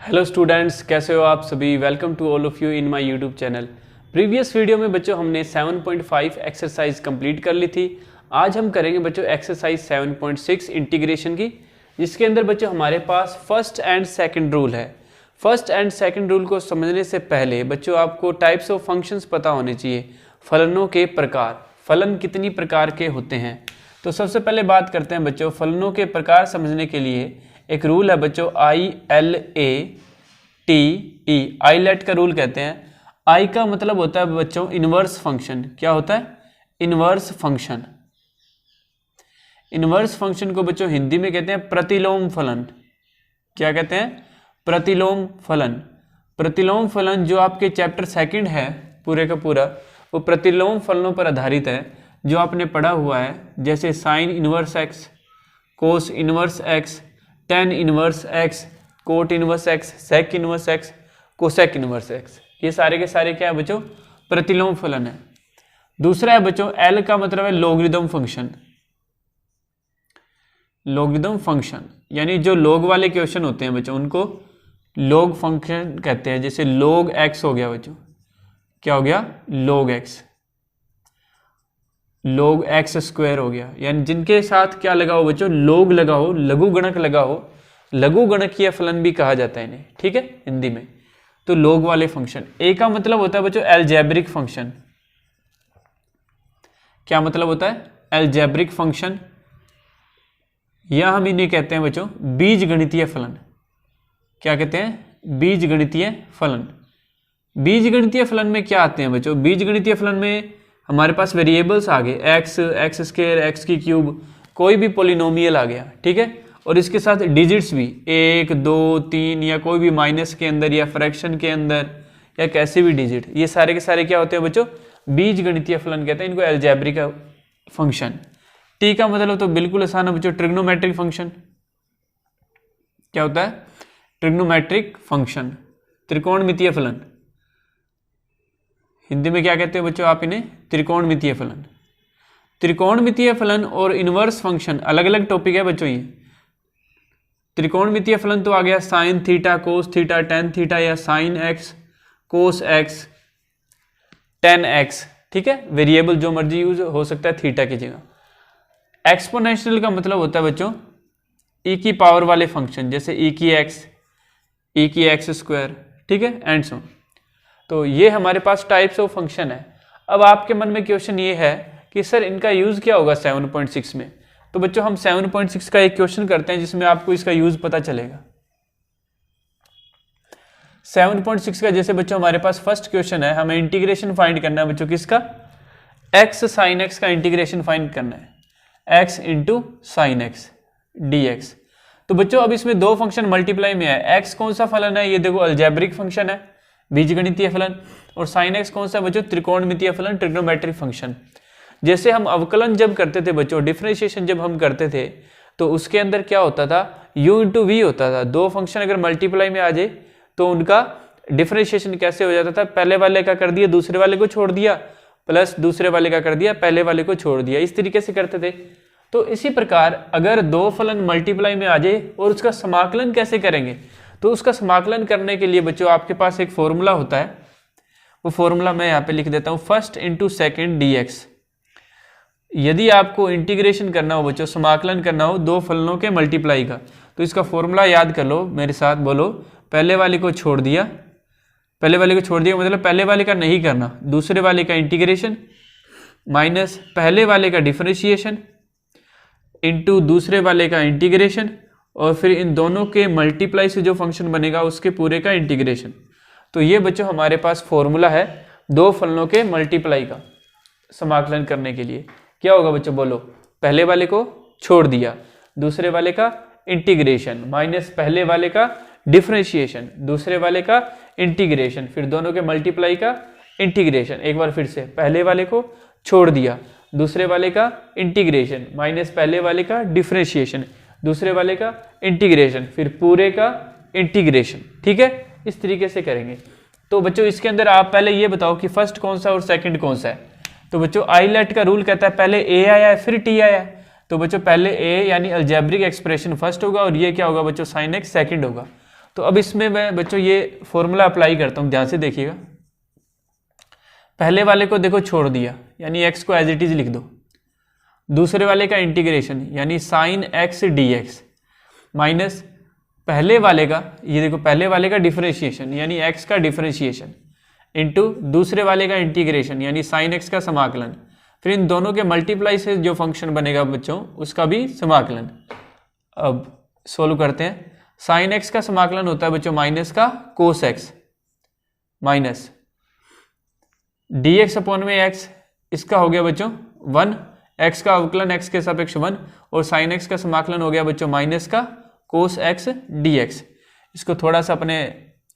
Hello students, कैसे हो आप सभी। Welcome to all of you in my YouTube channel. Previous video में बच्चों हमने 7.5 एक्सरसाइज कंप्लीट कर ली थी। आज हम करेंगे बच्चों एक्सरसाइज 7.6 इंटीग्रेशन की, जिसके अंदर बच्चों हमारे पास फर्स्ट एंड सेकंड रूल है। फर्स्ट एंड सेकंड रूल को समझने से पहले बच्चों आपको टाइप्स ऑफ फंक्शंस पता होने चाहिए। फलनों के प्रकार, फलन कितनी प्रकार के होते हैं। तो सबसे पहले बात करते हैं बच्चों फलनों के प्रकार समझने के लिए एक रूल है बच्चों ILATE। आईलेट का रूल कहते हैं। आई का मतलब होता है बच्चों इनवर्स फंक्शन। क्या होता है? Inverse function. इनवर्स फंक्शन को बच्चों हिंदी में कहते हैं प्रतिलोम फलन। क्या कहते हैं? प्रतिलोम फलन। प्रतिलोम फलन जो आपके चैप्टर सेकंड है पूरे का पूरा, वो प्रतिलोम फलनों पर आधारित है जो आपने पढ़ा हुआ है, जैसे sine inverse x, cos inverse x, tan inverse x, cot inverse x, sec inverse x, cosec inverse x. ये सारे के सारे क्या है बच्चों? प्रतिलोम फलन है। दूसरा है बच्चों एल का मतलब है लॉगरिदम फंक्शन। लॉगरिदम फंक्शन यानी जो लॉग वाले क्वेश्चन होते हैं बच्चों उनको लॉग फंक्शन कहते हैं। जैसे लॉग एक्स हो गया बच्चों, क्या हो गया? Log x. log x square हो गया, यानी जिनके साथ क्या लगा हो बच्चों? log लगा हो, लघु गणक लगा हो। लघु गणकीय फलन भी कहा जाता है इन्हें, ठीक है, हिंदी में। तो log वाले फंक्शन। ए का मतलब होता है बच्चों एल्जेब्रिक फंक्शन। क्या मतलब होता है? एल्जेब्रिक फंक्शन, या हम इन्हें कहते हैं बच्चों बीज गणितीय फलन। क्या कहते हैं? बीज गणितीय फलन। बीज गणितीय फलन में क्या आते हैं बच्चों? बीज गणितीय फलन में हमारे पास वेरिएबल्स आ गए, एक्स, एक्स स्क्वायर, एक्स की क्यूब, कोई भी पोलिनोमियल आ गया, ठीक है। और इसके साथ डिजिट्स भी 1, 2, 3 या कोई भी माइनस के अंदर या फ्रैक्शन के अंदर या कैसे भी डिजिट, ये सारे के सारे क्या होते हैं बच्चों? बीज गणितीय फलन कहते हैं इनको, एल्जेब्रिक फंक्शन। टी का मतलब तो बिल्कुल आसान है बच्चों, ट्रिग्नोमेट्रिक फंक्शन। क्या होता है? ट्रिग्नोमेट्रिक फंक्शन, त्रिकोणमितीय फलन। हिंदी में क्या कहते हैं बच्चों आप इन्हें? त्रिकोणमितीय फलन। त्रिकोणमितीय फलन और इनवर्स फंक्शन अलग अलग टॉपिक है बच्चों। ये त्रिकोणमितीय फलन तो आ गया sine theta, cos theta, tan theta, या sine X, cos X, tan X, ठीक है। वेरिएबल जो मर्जी यूज हो सकता है थीटा की जगह। एक्सपोनेंशियल का मतलब होता है बच्चों ई की पावर वाले फंक्शन, जैसे ई की एक्स स्क्वायर, ठीक है, एंड सो। तो ये हमारे पास टाइप्स ऑफ फंक्शन है। अब आपके मन में क्वेश्चन ये है कि सर इनका यूज क्या होगा 7.6 में। तो बच्चों हम 7.6 का एक क्वेश्चन करते हैं जिसमें आपको इसका यूज पता चलेगा। 7.6 का जैसे बच्चों हमारे पास फर्स्ट क्वेश्चन है, हमें इंटीग्रेशन फाइंड करना है बच्चों किसका? एक्स साइन एक्स का इंटीग्रेशन फाइंड करना है, x into sine x dx। तो बच्चों अब इसमें दो फंक्शन मल्टीप्लाई में है। एक्स कौन सा फलन है? ये देखो अल्जेब्रिक फंक्शन है, बीजगणितीय फलन। और साइन एक्स कौन सा बच्चों? त्रिकोणमितीय फलन, ट्रिग्नोमेट्रिक फंक्शन। जैसे हम अवकलन जब करते थे बच्चों, डिफरेंशिएशन जब हम करते थे, तो उसके अंदर क्या होता था? u इंटू वी होता था। दो फंक्शन अगर मल्टीप्लाई में आ जाए तो उनका डिफरेंशिएशन कैसे हो जाता था? पहले वाले का कर दिया, दूसरे वाले को छोड़ दिया, प्लस दूसरे वाले का कर दिया, पहले वाले को छोड़ दिया, इस तरीके से करते थे। तो इसी प्रकार अगर दो फलन मल्टीप्लाई में आ जाए और उसका समाकलन कैसे करेंगे? तो उसका समाकलन करने के लिए बच्चों आपके पास एक फॉर्मूला होता है, वो फॉर्मूला मैं यहाँ पे लिख देता हूँ, फर्स्ट इंटू सेकेंड dx। यदि आपको इंटीग्रेशन करना हो बच्चों, समाकलन करना हो दो फलनों के मल्टीप्लाई का, तो इसका फॉर्मूला याद कर लो, मेरे साथ बोलो। पहले वाले को छोड़ दिया, पहले वाले को छोड़ दिया मतलब पहले वाले का नहीं करना, दूसरे वाले का इंटीग्रेशन, माइनस पहले वाले का डिफरेंशिएशन इंटू दूसरे वाले का इंटीग्रेशन, और फिर इन दोनों के मल्टीप्लाई से जो फंक्शन बनेगा उसके पूरे का इंटीग्रेशन। तो ये बच्चों हमारे पास फॉर्मूला है दो फलनों के मल्टीप्लाई का समाकलन करने के लिए। क्या होगा बच्चों बोलो? पहले वाले को छोड़ दिया, दूसरे वाले का इंटीग्रेशन, माइनस पहले वाले का डिफरेंशिएशन, दूसरे वाले का इंटीग्रेशन, फिर दोनों के मल्टीप्लाई का इंटीग्रेशन। एक बार फिर से, पहले वाले को छोड़ दिया, दूसरे वाले का इंटीग्रेशन, माइनस पहले वाले का डिफरेंशिएशन, दूसरे वाले का इंटीग्रेशन, फिर पूरे का इंटीग्रेशन, ठीक है। इस तरीके से करेंगे। तो बच्चों इसके अंदर आप पहले ये बताओ कि फर्स्ट कौन सा और सेकंड कौन सा है। तो बच्चों आईलेट का रूल कहता है पहले ए आया है फिर टी आया है। तो बच्चों पहले ए यानी अल्जेब्रिक एक्सप्रेशन फर्स्ट होगा और ये क्या होगा बच्चों? साइन एक्स सेकंड होगा। तो अब इसमें मैं बच्चों ये फॉर्मूला अप्लाई करता हूँ, ध्यान से देखिएगा। पहले वाले को देखो छोड़ दिया, यानी x को एज इट इज लिख दो। दूसरे वाले का इंटीग्रेशन यानी साइन x dx माइनस पहले वाले का, ये देखो पहले वाले का डिफरेंशिएशन यानी x का डिफरेंशिएशन इनटू दूसरे वाले का इंटीग्रेशन यानी साइन x का समाकलन, फिर इन दोनों के मल्टीप्लाई से जो फंक्शन बनेगा बच्चों उसका भी समाकलन। अब सोल्व करते हैं। साइन x का समाकलन होता है बच्चों माइनस का कोस x माइनस dx अपॉन में x, इसका हो गया बच्चों 1, x का अवकलन x के सापेक्ष 1 और साइन x का समाकलन हो गया बच्चों माइनस का कोस x dx। इसको थोड़ा सा अपने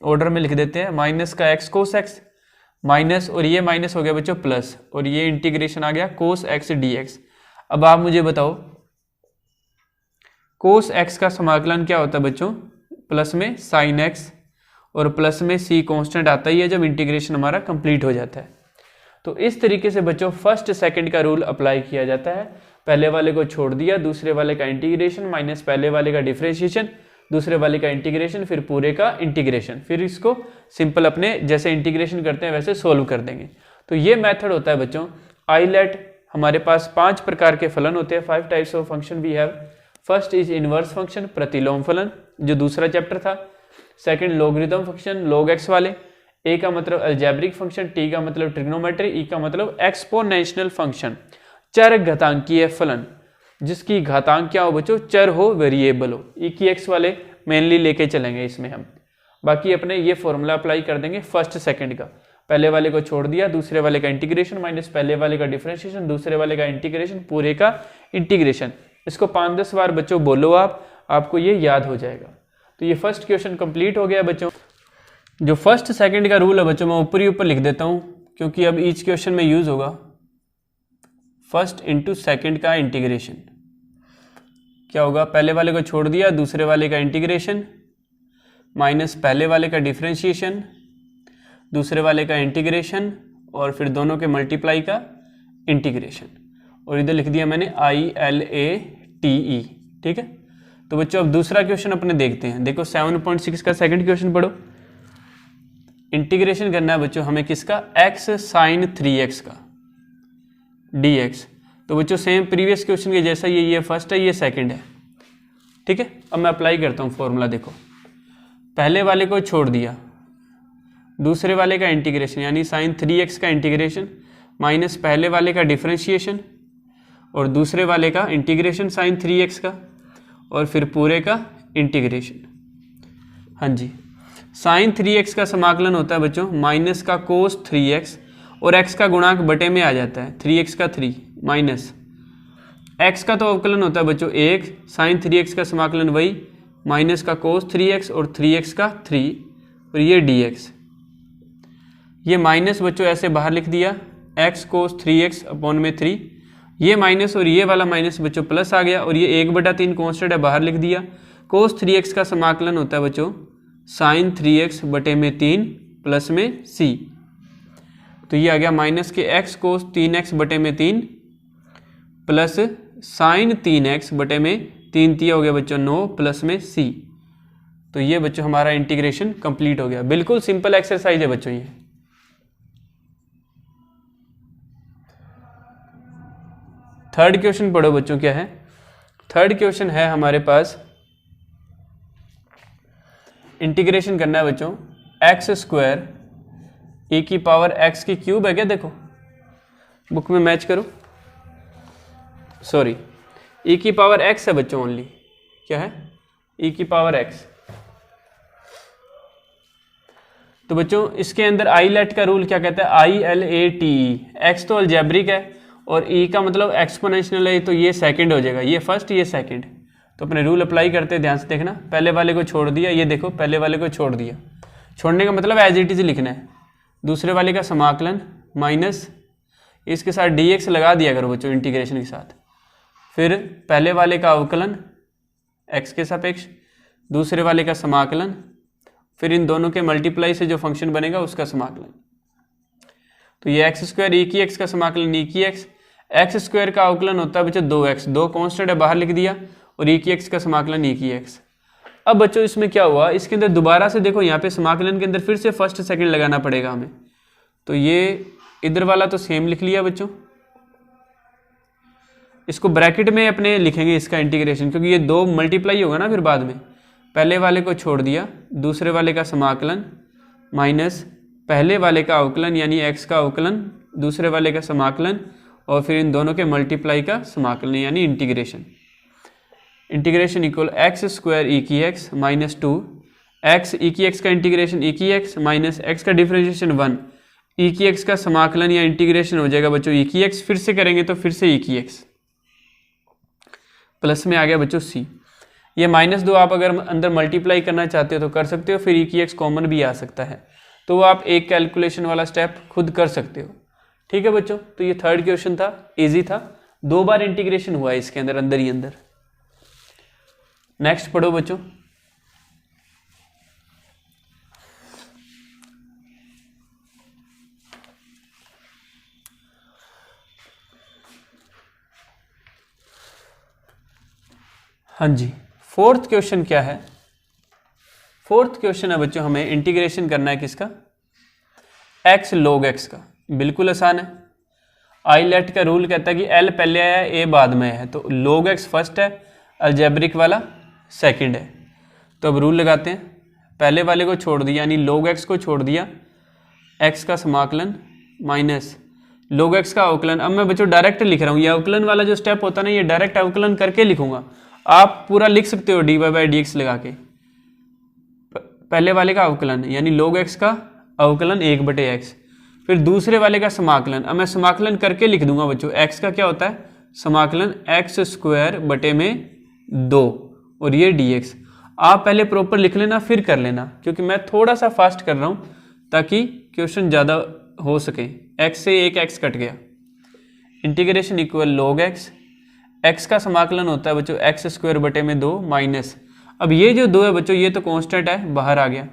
ऑर्डर में लिख देते हैं, माइनस का x कोस x माइनस और ये माइनस हो गया बच्चों प्लस और ये इंटीग्रेशन आ गया कोस x dx। अब आप मुझे बताओ कोस x का समाकलन क्या होता है बच्चों, प्लस में साइन x और प्लस में c कांस्टेंट आता ही है जब इंटीग्रेशन हमारा कंप्लीट हो जाता है। तो इस तरीके से बच्चों फर्स्ट सेकंड का रूल अप्लाई किया जाता है। पहले वाले को छोड़ दिया, दूसरे वाले का इंटीग्रेशन माइनस पहले वाले का डिफरेंशिएशन, दूसरे वाले का इंटीग्रेशन, फिर पूरे का इंटीग्रेशन, फिर इसको सिंपल अपने जैसे इंटीग्रेशन करते हैं वैसे सोल्व कर देंगे। तो ये मेथड होता है बच्चों आईलेट। हमारे पास 5 प्रकार के फलन होते हैं, 5 types of function we have. First is inverse function, प्रतिलोम फलन, जो दूसरा चैप्टर था। Second logarithm function, log x वाले। ए का मतलब अलजेब्रिक फंक्शन, टी का मतलब ट्रिग्नोमेट्री, ई का मतलब एक्सपोनेंशियल फंक्शन, चर घातांकीय फलन जिसकी घातांक क्या हो बच्चों, चर हो, वेरिएबल हो। ई की एक्स वाले मेनली लेके चलेंगे इसमें हम। बाकी अपने ये फॉर्मूला अप्लाई कर देंगे फर्स्ट सेकंड का। पहले वाले को छोड़ दिया, दूसरे वाले का इंटीग्रेशन माइनस पहले वाले का डिफरेंशिएशन, दूसरे वाले का इंटीग्रेशन, पूरे का इंटीग्रेशन। इसको 5-10 बार बच्चों बोलो आप, आपको ये याद हो जाएगा। तो ये फर्स्ट क्वेश्चन कंप्लीट हो गया बच्चों। जो फर्स्ट सेकंड का रूल है बच्चों मैं ऊपर ही ऊपर लिख देता हूँ क्योंकि अब ईच क्वेश्चन में यूज होगा। फर्स्ट इंटू सेकंड का इंटीग्रेशन क्या होगा, पहले वाले को छोड़ दिया, दूसरे वाले का इंटीग्रेशन माइनस पहले वाले का डिफरेंशिएशन, दूसरे वाले का इंटीग्रेशन और फिर दोनों के मल्टीप्लाई का इंटीग्रेशन, और इधर लिख दिया मैंने ILATE। ठीक है, तो बच्चों अब दूसरा क्वेश्चन अपने देखते हैं। देखो 7.6 का सेकंड क्वेश्चन पढ़ो। इंटीग्रेशन करना है बच्चों हमें किसका, x साइन 3x का dx। तो बच्चों सेम प्रीवियस क्वेश्चन के जैसा ये फर्स्ट है, ये सेकंड है। ठीक है, अब मैं अप्लाई करता हूँ फॉर्मूला। देखो पहले वाले को छोड़ दिया, दूसरे वाले का इंटीग्रेशन यानी साइन 3x का इंटीग्रेशन माइनस पहले वाले का डिफरेंशिएशन और दूसरे वाले का इंटीग्रेशन साइन 3x का और फिर पूरे का इंटीग्रेशन। हाँ जी, साइन 3x का समाकलन होता है बच्चों माइनस का कोस 3x और x का गुणांक बटे में आ जाता है 3x का 3 माइनस x का तो अवकलन होता है बच्चों 1, साइन 3x का समाकलन वही माइनस का कोस 3x और 3x का 3 और ये dx। ये माइनस बच्चों ऐसे बाहर लिख दिया, x कोस 3x अपॉन में 3, ये माइनस और ये वाला माइनस बच्चों प्लस आ गया और ये 1/3 कॉन्स्टेंट है बाहर लिख दिया। कोस 3x का समाकलन होता है बच्चों साइन 3x बटे में 3 प्लस में c। तो ये आ गया माइनस के x कोस 3x बटे में 3 प्लस साइन 3x बटे में 3 तिया हो गया बच्चों 9 प्लस में c। तो ये बच्चों हमारा इंटीग्रेशन कंप्लीट हो गया। बिल्कुल सिंपल एक्सरसाइज है बच्चों ये। थर्ड क्वेश्चन पढ़ो बच्चों, क्या है थर्ड क्वेश्चन है हमारे पास। इंटीग्रेशन करना है बच्चों एक्स स्क्वायर e की पावर x की क्यूब है क्या, देखो बुक में मैच करो, सॉरी e की पावर x है बच्चों ओनली, क्या है e की पावर x। तो बच्चों इसके अंदर आईलेट का रूल क्या कहता है, ILATE। x तो अलजेब्रिक है और e का मतलब एक्सपोनेंशियल है, तो ये सेकंड हो जाएगा, ये फर्स्ट ये सेकंड। तो अपने रूल अप्लाई करते हैं, ध्यान से देखना। पहले वाले को छोड़ दिया, ये देखो पहले वाले को छोड़ दिया, छोड़ने का मतलब एज इट इज लिखना है। दूसरे वाले का समाकलन माइनस इसके साथ dx लगा दिया करो बच्चों इंटीग्रेशन के साथ, फिर पहले वाले का अवकलन x के सापेक्ष, दूसरे वाले का समाकलन, फिर इन दोनों के मल्टीप्लाई से जो फंक्शन बनेगा उसका समाकलन। तो ये एक्स स्क्वायर ई की एक्स का समाकलन ई की एक्स स्क्वायर का अवकलन होता है बच्चों 2x, 2 कॉन्स्टेंट है बाहर लिख दिया, और ई की एक्स का समाकलन ई की एक्स। अब बच्चों इसमें क्या हुआ, इसके अंदर दोबारा से देखो यहाँ पे समाकलन के अंदर फिर से फर्स्ट सेकंड लगाना पड़ेगा हमें। तो ये इधर वाला तो सेम लिख लिया बच्चों, इसको ब्रैकेट में अपने लिखेंगे इसका इंटीग्रेशन, क्योंकि ये 2 मल्टीप्लाई होगा ना फिर बाद में। पहले वाले को छोड़ दिया, दूसरे वाले का समाकलन माइनस पहले वाले का अवकलन यानी x का अवकलन, दूसरे वाले का समाकलन, और फिर इन दोनों के मल्टीप्लाई का समाकलन यानी integration. Integration equal x square E की एक्स माइनस 2 एक्स ई की एक्स का इंटीग्रेशन ई की एक्स माइनस एक्स का डिफरेंशिएशन 1 ई की एक्स का समाकलन या इंटीग्रेशन हो जाएगा बच्चों ई की एक्स, फिर से करेंगे तो फिर से ई की एक्स, प्लस में आ गया बच्चों सी। ये -2 आप अगर अंदर मल्टीप्लाई करना चाहते हो तो कर सकते हो, फिर ई की एक्स कॉमन भी आ सकता है, तो वो आप एक कैलकुलेशन वाला स्टेप खुद कर सकते हो। ठीक है बच्चों, तो ये थर्ड क्वेश्चन था, इजी था, 2 बार इंटीग्रेशन हुआ है इसके अंदर, अंदर ही अंदर। नेक्स्ट पढ़ो बच्चों। हाँ जी, फोर्थ क्वेश्चन क्या है? फोर्थ क्वेश्चन है बच्चों, हमें इंटीग्रेशन करना है किसका? x log x का। बिल्कुल आसान है, आईलेट का रूल कहता है कि l पहले आया a बाद में है, तो log x फर्स्ट है, अलजेब्रिक वाला सेकंड है। तो अब रूल लगाते हैं, पहले वाले को छोड़ दिया यानी log x को छोड़ दिया, x का समाकलन माइनस log x का अवकलन। अब मैं बच्चों डायरेक्ट लिख रहा हूँ, ये अवकलन वाला जो स्टेप होता है ना, ये डायरेक्ट अवकलन करके लिखूंगा। आप पूरा लिख सकते हो dy/dx लगा के, पहले वाले का अवकलन यानी log x का अवकलन 1/x, फिर दूसरे वाले का समाकलन। अब मैं समाकलन करके लिख दूंगा बच्चों, x का क्या होता है समाकलन x स्क्वायर बटे में 2 और ये dx। आप पहले प्रॉपर लिख लेना फिर कर लेना, क्योंकि मैं थोड़ा सा फास्ट कर रहा हूँ ताकि क्वेश्चन ज़्यादा हो सके। x से एक x कट गया, integration equal log x, x का समाकलन होता है बच्चों x स्क्वायर बटे में 2 माइनस, अब ये जो 2 है बच्चों ये तो कांस्टेंट है, बाहर आ गया,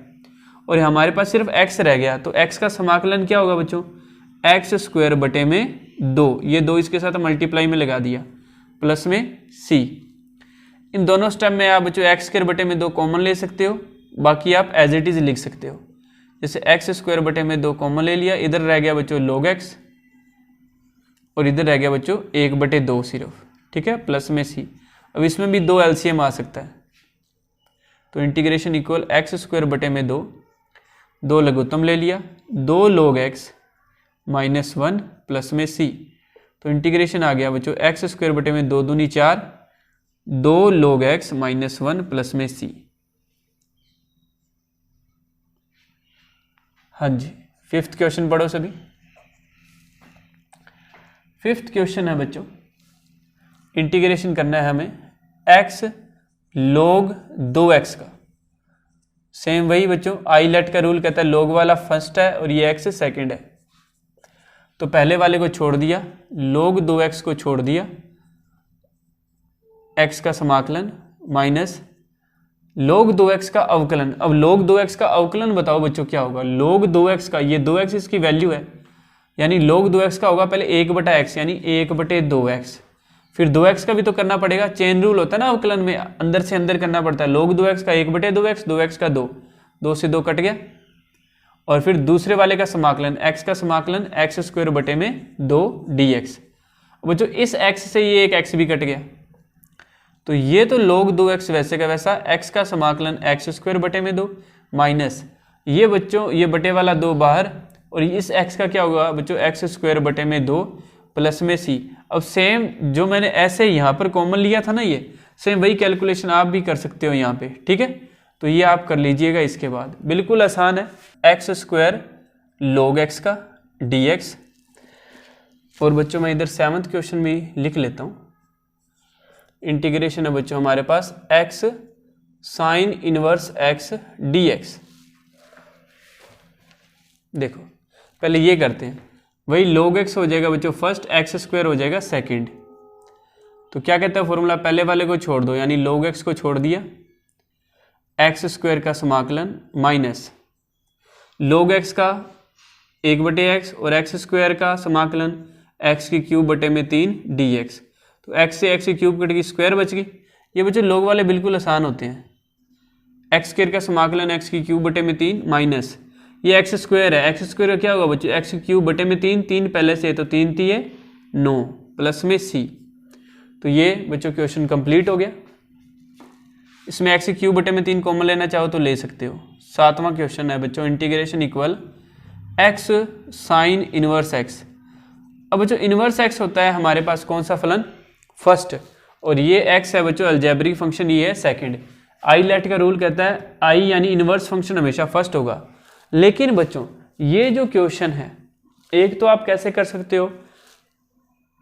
और हमारे पास सिर्फ x रह गया, तो x का समाकलन क्या होगा बच्चों x स्क्वायर बटे में 2, ये 2 इसके साथ मल्टीप्लाई में लगा दिया, प्लस में c। इन दोनों स्टेप में आप बच्चों x स्क्वायर बटे में 2 कॉमन ले सकते हो, बाकी आप एज इट इज लिख सकते हो। जैसे x स्क्वायर बटे में 2 कॉमन ले लिया, इधर रह गया बच्चों log x और इधर रह गया बच्चों 1/2 सिर्फ, ठीक है, प्लस में c। अब इसमें भी 2 LCM आ सकता है, तो इंटीग्रेशन इक्वल x स्क्वायर बटे में 2 लघुत्तम ले लिया, 2 log x माइनस 1 प्लस में c, तो इंटीग्रेशन आ गया बच्चों x स्क्वायर बटे में 2 दूनी 4, 2 log x माइनस 1 प्लस में c। हाँ जी, फिफ्थ क्वेश्चन पढ़ो सभी। फिफ्थ क्वेश्चन है बच्चों, इंटीग्रेशन करना है हमें x log 2x का। सेम वही बच्चों, आईलेट का रूल कहता है log वाला फर्स्ट है और ये x सेकंड है, तो पहले वाले को छोड़ दिया, log 2x को छोड़ दिया, x का समाकलन माइनस log 2x का अवकलन। अब log 2x का अवकलन बताओ बच्चों क्या होगा? log 2x का, ये 2x इसकी वैल्यू है, यानी log 2x का होगा पहले 1/x यानी 1/2x, फिर 2x का भी तो करना पड़ेगा, चेन रूल होता है ना अवकलन में, अंदर से अंदर करना पड़ता है। log 2x का 1/2x, 2x का 2, 2 से 2 कट गया, और फिर दूसरे वाले का समाकलन x का समाकलन x स्क्वायर बटे में 2 dx। बच्चों इस x से ये एक x भी कट गया, तो ये तो log 2x वैसे का वैसा, x का समाकलन x स्क्वायर बटे में 2 माइनस ये बच्चों ये बटे वाला 2 बाहर, और इस x का क्या होगा बच्चों x स्क्वायर बटे में 2 प्लस में c। अब सेम जो मैंने ऐसे यहाँ पर कॉमन लिया था ना, ये सेम वही कैलकुलेशन आप भी कर सकते हो यहाँ पे, ठीक है, तो ये आप कर लीजिएगा। इसके बाद बिल्कुल आसान है, x स्क्वायर log x का dx। और बच्चों मैं इधर 7th क्वेश्चन में लिख लेता हूँ, इंटीग्रेशन है बच्चों हमारे पास x sine inverse x dx। देखो पहले ये करते हैं, वही log x हो जाएगा बच्चों फर्स्ट, x स्क्वायर हो जाएगा सेकंड। तो क्या कहता है फॉर्मूला, पहले वाले को छोड़ दो यानी log x को छोड़ दिया, x स्क्वायर का समाकलन माइनस log x का 1/x और x स्क्वायर का समाकलन x की क्यूब बटे में 3 dx। तो x से x की क्यूब कट गई, स्क्वायर बच गई। ये बच्चों log वाले बिल्कुल आसान होते हैं, एक्स स्क्वायर का समाकलन एक्स की क्यूब बटे में 3 माइनस ये एक्स स्क्वायर है, एक्स स्क्वायर क्या होगा बच्चों, एक्स क्यूब बटे में 3, 3 पहले से तो 3 3 9 प्लस में सी। तो ये बच्चों क्वेश्चन कंप्लीट हो गया। इसमें एक्स क्यूब बटे में 3 कॉमन लेना चाहो तो ले सकते हो। 7वां क्वेश्चन है बच्चों integration equal x sign inverse x. अब बच्चों इनवर्स एक्स होता है हमारे पास कौन सा फलन, फर्स्ट, और ये एक्स है बच्चों अलजेब्रिक फंक्शन, ये है सेकंड। आई लेट का रूल कहता है आई यानी इनवर्स फंक्शन हमेशा फर्स्ट होगा। लेकिन बच्चों ये जो क्वेश्चन है, एक तो आप कैसे कर सकते हो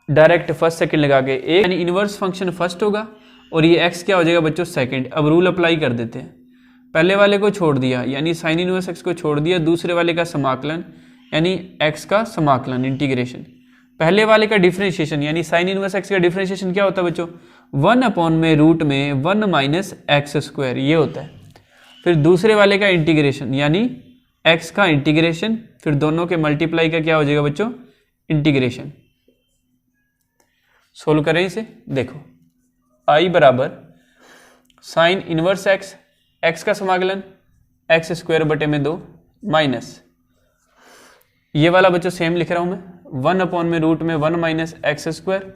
डायरेक्ट फर्स्ट सेकंड लगा के, एक यानी इनवर्स फंक्शन फर्स्ट होगा और ये एक्स क्या हो जाएगा बच्चों सेकंड। अब रूल अप्लाई कर देते हैं, पहले वाले को छोड़ दिया यानी साइन इनवर्स एक्स को छोड़ दिया, दूसरे वाले का समाकलन यानी एक्स का समाकलन इंटीग्रेशन, पहले वाले का डिफरेंशिएशन यानी साइन इनवर्स एक्स का डिफरेंशिएशन क्या होता है बच्चों 1 अपॉन में रूट में 1 माइनस एक्स स्क्वायर, ये होता है। फिर दूसरे वाले का इंटीग्रेशन यानी एक्स का इंटीग्रेशन, फिर दोनों के मल्टीप्लाई का क्या हो जाएगा बच्चों इंटीग्रेशन। सोल्व करें इसे, देखो आई बराबर साइन इनवर्स एक्स, एक्स का समाकलन एक्स स्क्वायर बटे में 2 माइनस ये वाला बच्चों सेम लिख रहा हूं मैं 1 अपॉन में रूट में 1 माइनस एक्स स्क्वायर,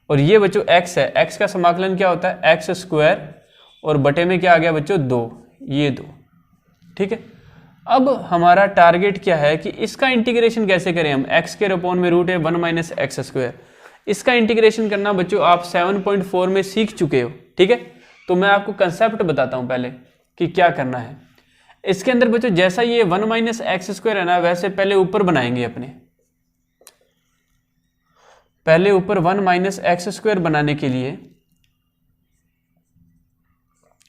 और ये बच्चों एक्स है, एक्स का समाकलन क्या होता है एक्स स्क्वायर और बटे में क्या आ गया बच्चों 2, ये 2, ठीक है। अब हमारा टारगेट क्या है कि इसका इंटीग्रेशन कैसे करें हम, एक्स के अपॉन में रूट है 1 माइनस एक्स स्क्वायर, इसका इंटीग्रेशन करना बच्चों आप 7.4 में सीख चुके हो, ठीक है। तो मैं आपको कंसेप्ट बताता हूं पहले कि क्या करना है। इसके अंदर बच्चों जैसा ये 1 माइनस एक्स स्क्वायर है ना, वैसे पहले ऊपर बनाएंगे अपने, पहले ऊपर 1 माइनस एक्स स्क्वायर बनाने के लिए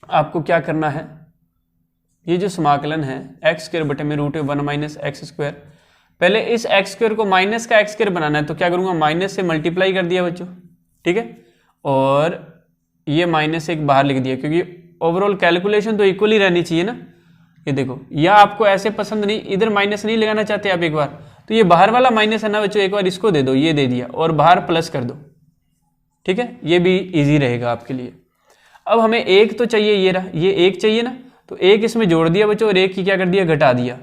आपको क्या करना है, ये जो समाकलन है एक्स स्क्वायर बटे में रूट है 1 माइनस एक्स स्क्वायर, पहले इस एक्स स्क्वायर को माइनस का एक्स स्क्वायर बनाना है, तो क्या करूंगा माइनस से मल्टीप्लाई कर दिया बच्चों, ठीक है, और ये माइनस एक बाहर लिख दिया, क्योंकि ओवरऑल कैलकुलेशन तो इक्वल ही रहनी चाहिए ना। ये देखो, या आपको ऐसे पसंद नहीं, इधर माइनस नहीं लगाना चाहते आप एक बार, तो ये बाहर वाला माइनस है ना बच्चों, एक बार इसको दे दो, ये दे दिया, और बाहर प्लस कर दो, ठीक है, ये भी इजी रहेगा आपके लिए। अब हमें एक तो चाहिए, ये रहा, ये एक चाहिए ना, तो एक इसमें जोड़ दिया बच्चों और एक की क्या कर दिया घटा दिया,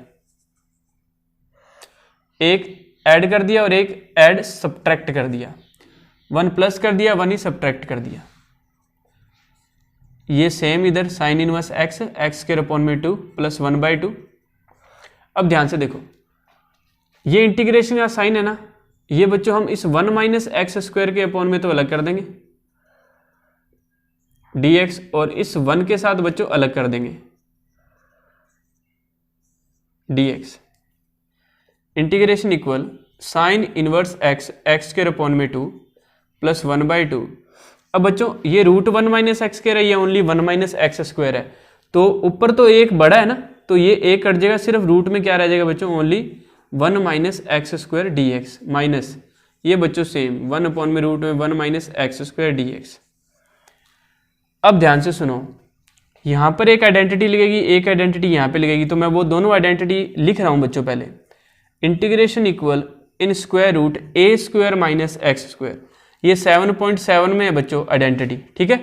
एक ऐड कर दिया और एक ऐड सब्ट्रैक्ट कर दिया, 1 प्लस कर दिया 1 ही सब्ट्रैक्ट कर दिया। ये सेम इधर साइन इनवर्स एक्स, एक्स के अपॉन में 2 प्लस 1/2। अब ध्यान से देखो, ये इंटीग्रेशन का साइन है ना, ये बच्चों हम इस 1 माइनस एक्स स्क्वायर के अपॉन में तो अलग कर देंगे dx, और इस 1 के साथ बच्चों अलग कर देंगे dx। Integration equal sine inverse x, x के अपॉन में 2 प्लस 1/2। अब बच्चों ये रूट 1 माइनस एक्स के रही है, ओनली 1 माइनस एक्स स्क्वायर है, तो ऊपर तो एक बड़ा है ना, तो ये एक कट जाएगा, सिर्फ रूट में क्या रह जाएगा बच्चों only 1 minus x square dx minus ये बच्चों सेम 1 अपॉन में रूट में 1 माइनस एक्स स्क्वायर dx। अब ध्यान से सुनो, यहां पर एक आइडेंटिटी लगेगी, एक आइडेंटिटी यहां पे लगेगी, तो मैं वो दोनों आइडेंटिटी लिख रहा हूं बच्चों पहले। Integration equal in square root a square minus x square, ये 7.7 में है बच्चों आइडेंटिटी, ठीक है।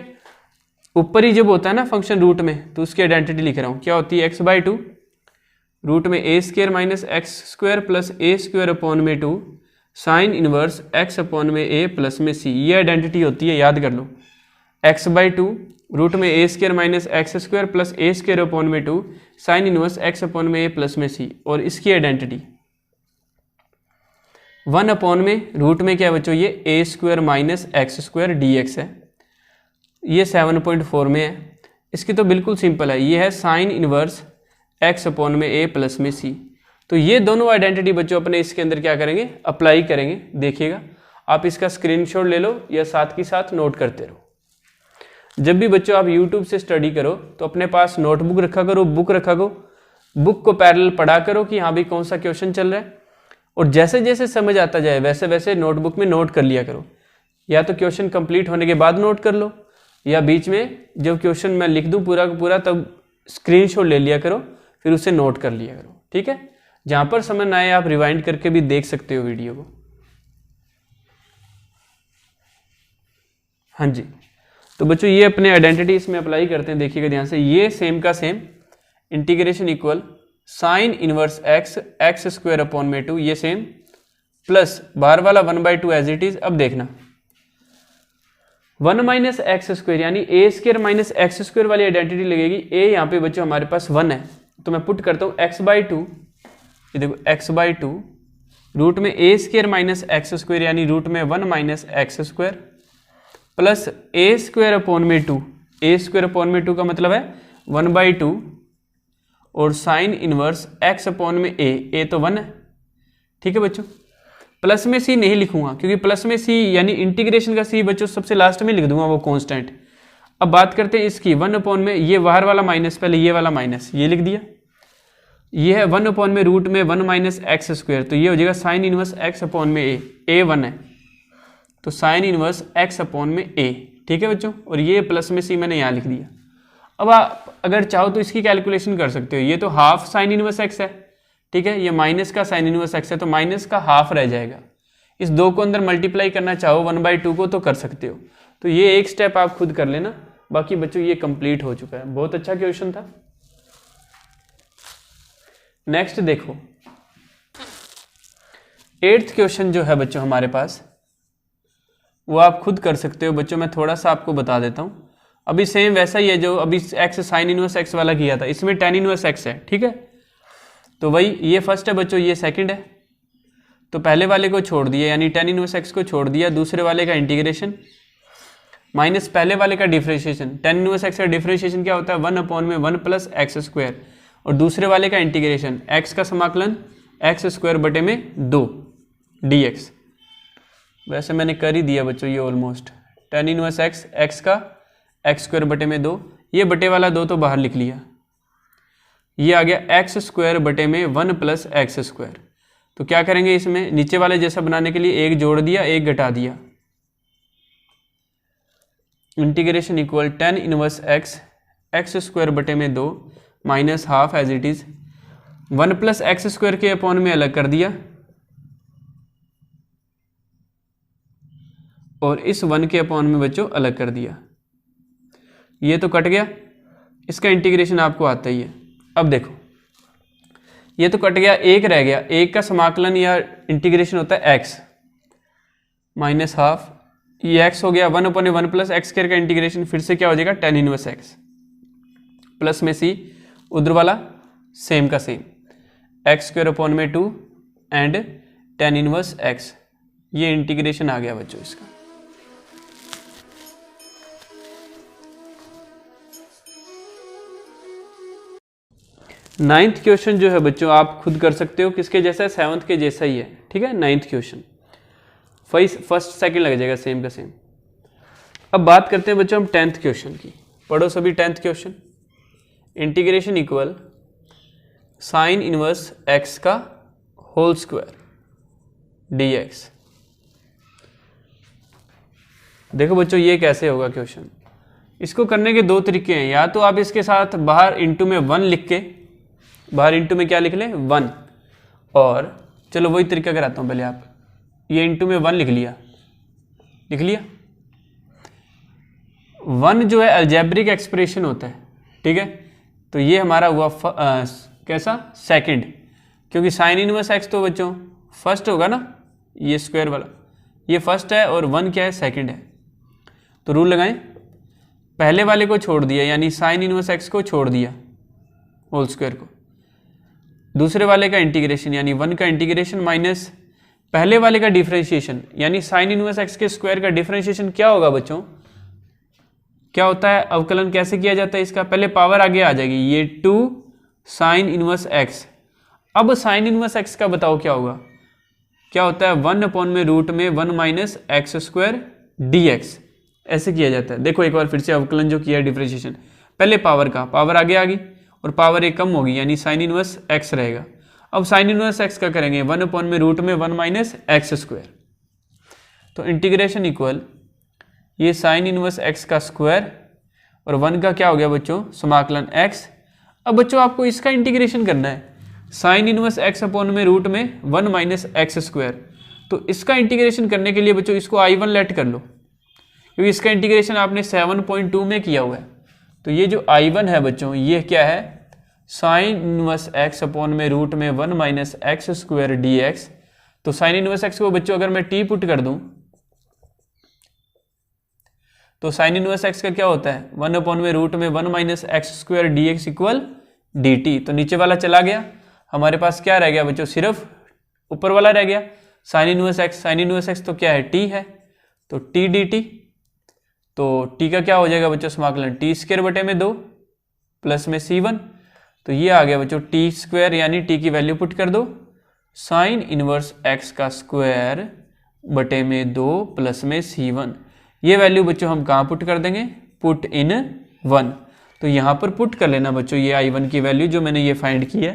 ऊपर ही जब होता है ना फंक्शन रूट में, तो उसकी आइडेंटिटी लिख रहा हूं, क्या होती है x/2 रूट में A square minus x square plus A square upon में 2 साइन इनवर्स एक्स अपॉन में ए प्लस में सी, ये आइडेंटिटी होती है, याद कर लो। x/2 रूट में A square minus x square plus A square upon में 2 साइन इनवर्स एक्स अपॉन में ए प्लस में सी, और इसकी आइडेंटिटी 1 अपॉन में रूट में क्या है बच्चों, ये A square minus x square dx है, ये 7.4 में है। इसकी तो बिल्कुल सिंपल है, ये है साइन इनवर्स एक्स अपॉन में ए प्लस में सी। तो ये दोनों आइडेंटिटी बच्चों अपने इसके अंदर क्या करेंगे अप्लाई करेंगे, देखिएगा आप इसका स्क्रीनशॉट ले लो या साथ के साथ नोट करते रहो। जब भी बच्चों आप YouTube से स्टडी करो तो अपने पास नोटबुक रखा करो, बुक रखा करो, बुक को पैरेलल पढ़ा करो कि हाँ भी कौन सा क्वेश्चन चल रहा है, और जैसे जैसे समझ आता जाए वैसे वैसे नोटबुक में नोट कर लिया करो। या तो क्वेश्चन कंप्लीट होने के बाद नोट कर लो, या बीच में जब क्वेश्चन मैं लिख दूं पूरा का पूरा तब स्क्रीनशॉट ले लिया करो, फिर उसे नोट कर लिया करो, ठीक है। जहां पर समझ ना आए आप रिवाइंड करके भी देख सकते हो वीडियो को। हाँ जी, तो बच्चों ये अपने आइडेंटिटी इसमें अप्लाई करते हैं, देखिएगा ध्यान से, ये सेम का same integration equal sine inverse x x square upon में 2, ये सेम प्लस बाहर वाला 1/2 एज इट इज। अब देखना 1 माइनस एक्स स्क्वायर यानी ए स्क्वायर माइनस एक्स स्क्वायर वाली आइडेंटिटी लगेगी। ए यहाँ पे बच्चों हमारे पास 1 है, तो मैं पुट करता हूँ x/2, ये देखो x/2 रूट में A square minus x square यानी रूट में 1 minus x square plus A square upon में 2, ए स्क्वायर अपॉन में 2 का मतलब है 1/2 और साइन इनवर्स x अपॉन में ए तो 1 है, ठीक है बच्चों। प्लस में सी नहीं लिखूंगा क्योंकि प्लस में सी यानी इंटीग्रेशन का सी बच्चों सबसे लास्ट में लिख दूंगा, वो कांस्टेंट। अब बात करते हैं इसकी 1 अपॉन में, ये बाहर वाला माइनस, पहले ये वाला माइनस, ये लिख दिया, ये है 1 अपॉन में रूट में 1 माइनस एक्स स्क्वायर, तो ये हो जाएगा साइन इनवर्स x अपॉन में ए 1 है तो साइन इनवर्स x अपॉन में a, ठीक है बच्चों। और ये प्लस में सी मैंने यहाँ लिख दिया। अब आप अगर चाहो तो इसकी कैलकुलेशन कर सकते हो, ये तो हाफ साइन इनवर्स x है, ठीक है, ये माइनस का साइन इनवर्स x है तो माइनस का हाफ रह जाएगा। इस 2 को अंदर मल्टीप्लाई करना चाहो 1/2 को तो कर सकते हो। तो ये एक स्टेप आप खुद कर लेना, बाकी बच्चों ये कंप्लीट हो चुका है। बहुत अच्छा क्वेश्चन था। नेक्स्ट देखो 8th क्वेश्चन जो है बच्चों हमारे पास, वो आप खुद कर सकते हो बच्चों। मैं थोड़ा सा आपको बता देता हूँ। अभी सेम वैसा ही है जो अभी x साइन इनवर्स x वाला किया था, इसमें tan इनवर्स x है, ठीक है। तो वही ये फर्स्ट है बच्चों, ये सेकंड है, तो पहले वाले को छोड़ दिया यानी tan इनवर्स x को छोड़ दिया, दूसरे वाले का इंटीग्रेशन माइनस पहले वाले का डिफरेंशिएशन। tan इनवर्स x का डिफरेंशिएशन क्या होता है 1 अपॉन में 1 प्लस एक्स स्क्वायर, और दूसरे वाले का इंटीग्रेशन x का समाकलन एक्स स्क्वायर बटे में 2 dx। वैसे मैंने कर ही दिया बच्चों ये almost, tan inverse x, x का एक्स स्क्वायर बटे में 2, ये बटे वाला 2 तो बाहर लिख लिया, ये आ गया एक्स स्क्वायर बटे में 1 प्लस एक्स स्क्वायर। तो क्या करेंगे इसमें, नीचे वाले जैसा बनाने के लिए एक जोड़ दिया एक घटा दिया, integration equal tan inverse x x square बटे में 2 minus half as it is 1 plus x square के अपॉन में अलग कर दिया और इस 1 के अपॉन में बच्चों अलग कर दिया। ये तो कट गया, इसका इंटीग्रेशन आपको आता ही है। अब देखो ये तो कट गया, एक रह गया, एक का समाकलन या इंटीग्रेशन होता है x माइनस हाफ, ये x हो गया 1 अपॉन 1 प्लस एक्स स्क्वायर का इंटीग्रेशन फिर से क्या हो जाएगा tan इनवर्स x प्लस में c, उधर वाला सेम का सेम एक्स स्क्वायर अपॉन में 2 एंड tan इनवर्स x, ये इंटीग्रेशन आ गया बच्चों इसका। नाइन्थ क्वेश्चन जो है बच्चों आप खुद कर सकते हो, किसके जैसा है 7th के जैसा ही है, ठीक है। 9th क्वेश्चन फर्स्ट सेकंड लग जाएगा सेम का सेम। अब बात करते हैं बच्चों हम 10th क्वेश्चन की, पढ़ो सभी 10th question. Integration equal sine inverse x का होल स्क्वायर dx। देखो बच्चों ये कैसे होगा क्वेश्चन, इसको करने के 2 तरीके हैं, या तो आप इसके साथ बाहर इंटू में 1 लिख के, बाहर इंटू में क्या लिख लें 1, और चलो वही तरीका कराता हूं पहले। आप ये इंटू में 1 लिख लिया 1 जो है अलजेब्रिक एक्सप्रेशन होता है, ठीक है। तो ये हमारा हुआ कैसा सेकंड, क्योंकि साइन इनवर्स x तो बच्चों फर्स्ट होगा ना, ये स्क्वायर वाला ये फर्स्ट है और 1 क्या है सेकंड है। तो रूल लगाएं, पहले वाले को छोड़ दिया यानी साइन इनवर्स x को छोड़ दिया होल स्क्वायर को, दूसरे वाले का इंटीग्रेशन यानी 1 का इंटीग्रेशन माइनस पहले वाले का डिफरेंशिएशन यानी साइन इनवर्स x के स्क्वायर का डिफरेंशिएशन क्या होगा बच्चों, क्या होता है, अवकलन कैसे किया जाता है इसका, पहले पावर आगे आ जाएगी, ये 2 साइन इनवर्स x। अब साइन इनवर्स x का बताओ क्या होगा, क्या होता है 1 अपॉन में रूट में 1 माइनस एक्स स्क्वायर dx, ऐसे किया जाता है। देखो एक बार फिर से अवकलन जो किया है डिफरेंशिएशन, पहले पावर का पावर आगे आ गई और पावर एक कम होगी यानी साइन इनवर्स x रहेगा। अब साइन इनवर्स x का करेंगे 1 अपॉन में रूट में 1 माइनस एक्स स्क्वायर, तो इंटीग्रेशन इक्वल ये साइन इनवर्स x का स्क्वायर और 1 का क्या हो गया बच्चों समाकलन x। अब बच्चों आपको इसका इंटीग्रेशन करना है, साइन इनवर्स x अपॉन में रूट में 1 माइनस एक्स स्क्वायर, तो इसका इंटीग्रेशन करने के लिए बच्चों इसको I1 लेट कर लो, क्योंकि इसका इंटीग्रेशन आपने 7.2 में किया हुआ है। तो ये जो I1 है बच्चों, ये क्या है, साइन इनवर्स x अपॉन में रूट में 1 minus x square D x. तो साइन इनवर्स x को बच्चों अगर मैं t पुट कर दूं तो साइन इनवर्स x का क्या होता है, 1 अपॉन में रूट में 1 minus x square D x equal D T. तो नीचे वाला चला गया, हमारे पास क्या रह गया बच्चों, सिर्फ ऊपर वाला रह गया sine inverse x। Sine inverse x तो क्या है, t है, तो t डी टी। तो t का क्या हो जाएगा बच्चों, समाकलन टी स्क्वायर बटे में 2 प्लस में c1। तो ये आ गया बच्चों टी स्क्वायर, यानी t की वैल्यू पुट कर दो, साइन इनवर्स x का स्क्वायर बटे में 2 प्लस में c1। ये वैल्यू बच्चों हम कहाँ पुट कर देंगे, पुट इन 1। तो यहाँ पर पुट कर लेना बच्चों ये I1 की वैल्यू जो मैंने ये फाइंड की है।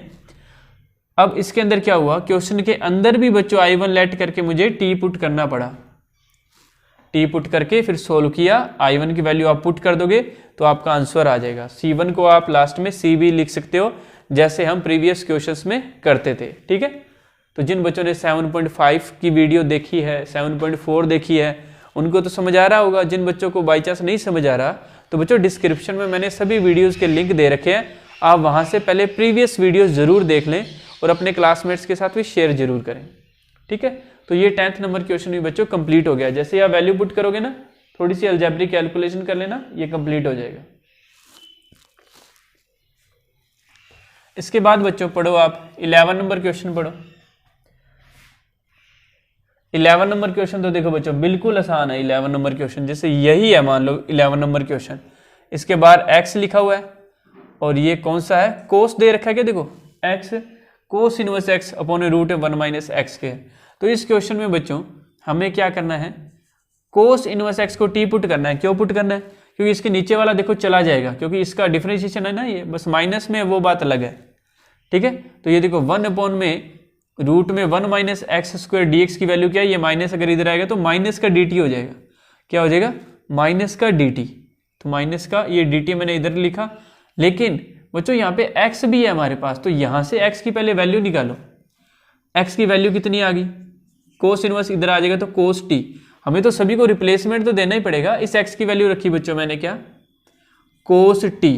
अब इसके अंदर क्या हुआ, क्वेश्चन के अंदर भी बच्चों I1 लेट करके मुझे t पुट करना पड़ा। t पुट करके फिर सोल्व किया, I1 की वैल्यू आप पुट कर दोगे तो आपका आंसर आ जाएगा। C1 को आप लास्ट में C भी लिख सकते हो, जैसे हम प्रीवियस क्वेश्चंस में करते थे। ठीक है, तो जिन बच्चों ने 7.5 की वीडियो देखी है, 7.4 देखी है, उनको तो समझ आ रहा होगा। जिन बच्चों को बाई चांस नहीं समझ आ रहा, तो बच्चों डिस्क्रिप्शन में मैंने सभी वीडियोस के लिंक दे रखे हैं, आप वहां से पहले प्रीवियस वीडियोस जरूर देख लें और अपने क्लासमेट्स के साथ भी शेयर जरूर करें। ठीक है, तो ये 10th नंबर क्वेश्चन भी बच्चों कंप्लीट हो गया। जैसे आप वैल्यू पुट करोगे ना, थोड़ी सी अलजेब्रिक कैलकुलेशन कर लेना, ये कंप्लीट हो जाएगा। इसके बाद बच्चों पढ़ो आप 11 नंबर क्वेश्चन पढ़ो। 11 नंबर क्वेश्चन तो देखो बच्चों बिल्कुल आसान है। 11 नंबर क्वेश्चन जैसे यही है, मान लो 11 नंबर क्वेश्चन, इसके बाहर x लिखा हुआ है और ये कौन सा है, कोस दे रखा है, क्या देखो x, cos inverse x upon root 1 minus x के। तो इस क्वेश्चन में बच्चों हमें क्या करना है, कोस इनवर्स x को t पुट करना है। क्यों पुट करना है, क्योंकि इसके नीचे वाला देखो चला जाएगा, क्योंकि इसका डिफरेंशिएशन है ना, ये बस माइनस में, वो बात अलग है। ठीक है, तो ये देखो 1 अपॉन में रूट में 1 minus x square D x की वैल्यू क्या है, ये माइनस अगर इधर आएगा तो माइनस का डी टी हो जाएगा। क्या हो जाएगा, माइनस का डी टी। तो माइनस का ये डी टी मैंने इधर लिखा, लेकिन बच्चों यहाँ पे x भी है हमारे पास, तो यहाँ से x की पहले वैल्यू निकालो। x की वैल्यू कितनी आ गई, कोस इनवर्स इधर आ जाएगा तो कोस टी। हमें तो सभी को रिप्लेसमेंट तो देना ही पड़ेगा। इस x की वैल्यू रखी बच्चों मैंने क्या, कोस टी,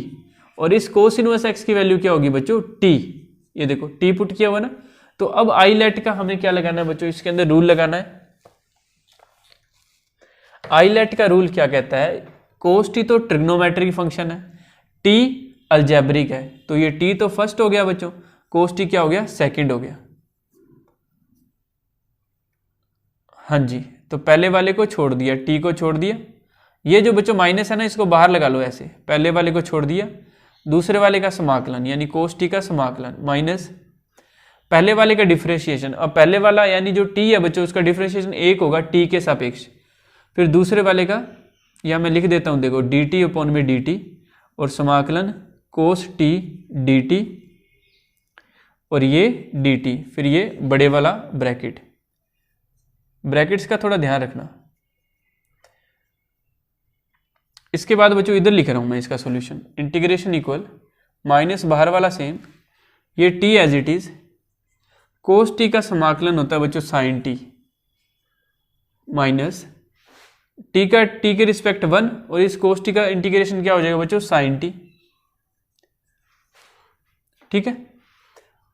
और इस कोस इनवर्स x की वैल्यू क्या होगी बच्चों, t। ये देखो t पुट किया हुआ ना। तो अब आई लेट का हमें क्या लगाना है बच्चों, इसके अंदर रूल लगाना है। आई लेट का रूल क्या कहता है, कोस टी तो ट्रिग्नोमेट्रिक फंक्शन है, टी अलजेब्रिक है, तो ये टी तो फर्स्ट हो गया बच्चों, कोस टी क्या हो गया, सेकंड हो गया। हाँ जी, तो पहले वाले को छोड़ दिया, टी को छोड़ दिया। ये जो बच्चों माइनस है ना, इसको बाहर लगा लो ऐसे, पहले वाले को छोड़ दिया, दूसरे वाले का समाकलन यानी कोस टी का समाकलन माइनस पहले वाले का डिफरेंशिएशन। अब पहले वाला यानी जो टी है बच्चों, उसका डिफरेंशिएशन 1 होगा टी के सापेक्ष। फिर दूसरे वाले का, या मैं लिख देता हूं देखो, डी टी अपॉन में डी टी और समाकलन कोस टी डी टी और ये डी टी, फिर ये बड़े वाला ब्रैकेट। ब्रैकेट्स का थोड़ा ध्यान रखना। इसके बाद बच्चों इधर लिख रहा हूं मैं इसका सॉल्यूशन, इंटीग्रेशन इक्वल माइनस बाहर वाला सेम, ये t as it is, cos t का समाकलन होता है बच्चों साइन टी, माइनस टी का टी के रिस्पेक्ट 1 और इस कोस टी का इंटीग्रेशन क्या हो जाएगा बच्चों, साइन टी। ठीक है,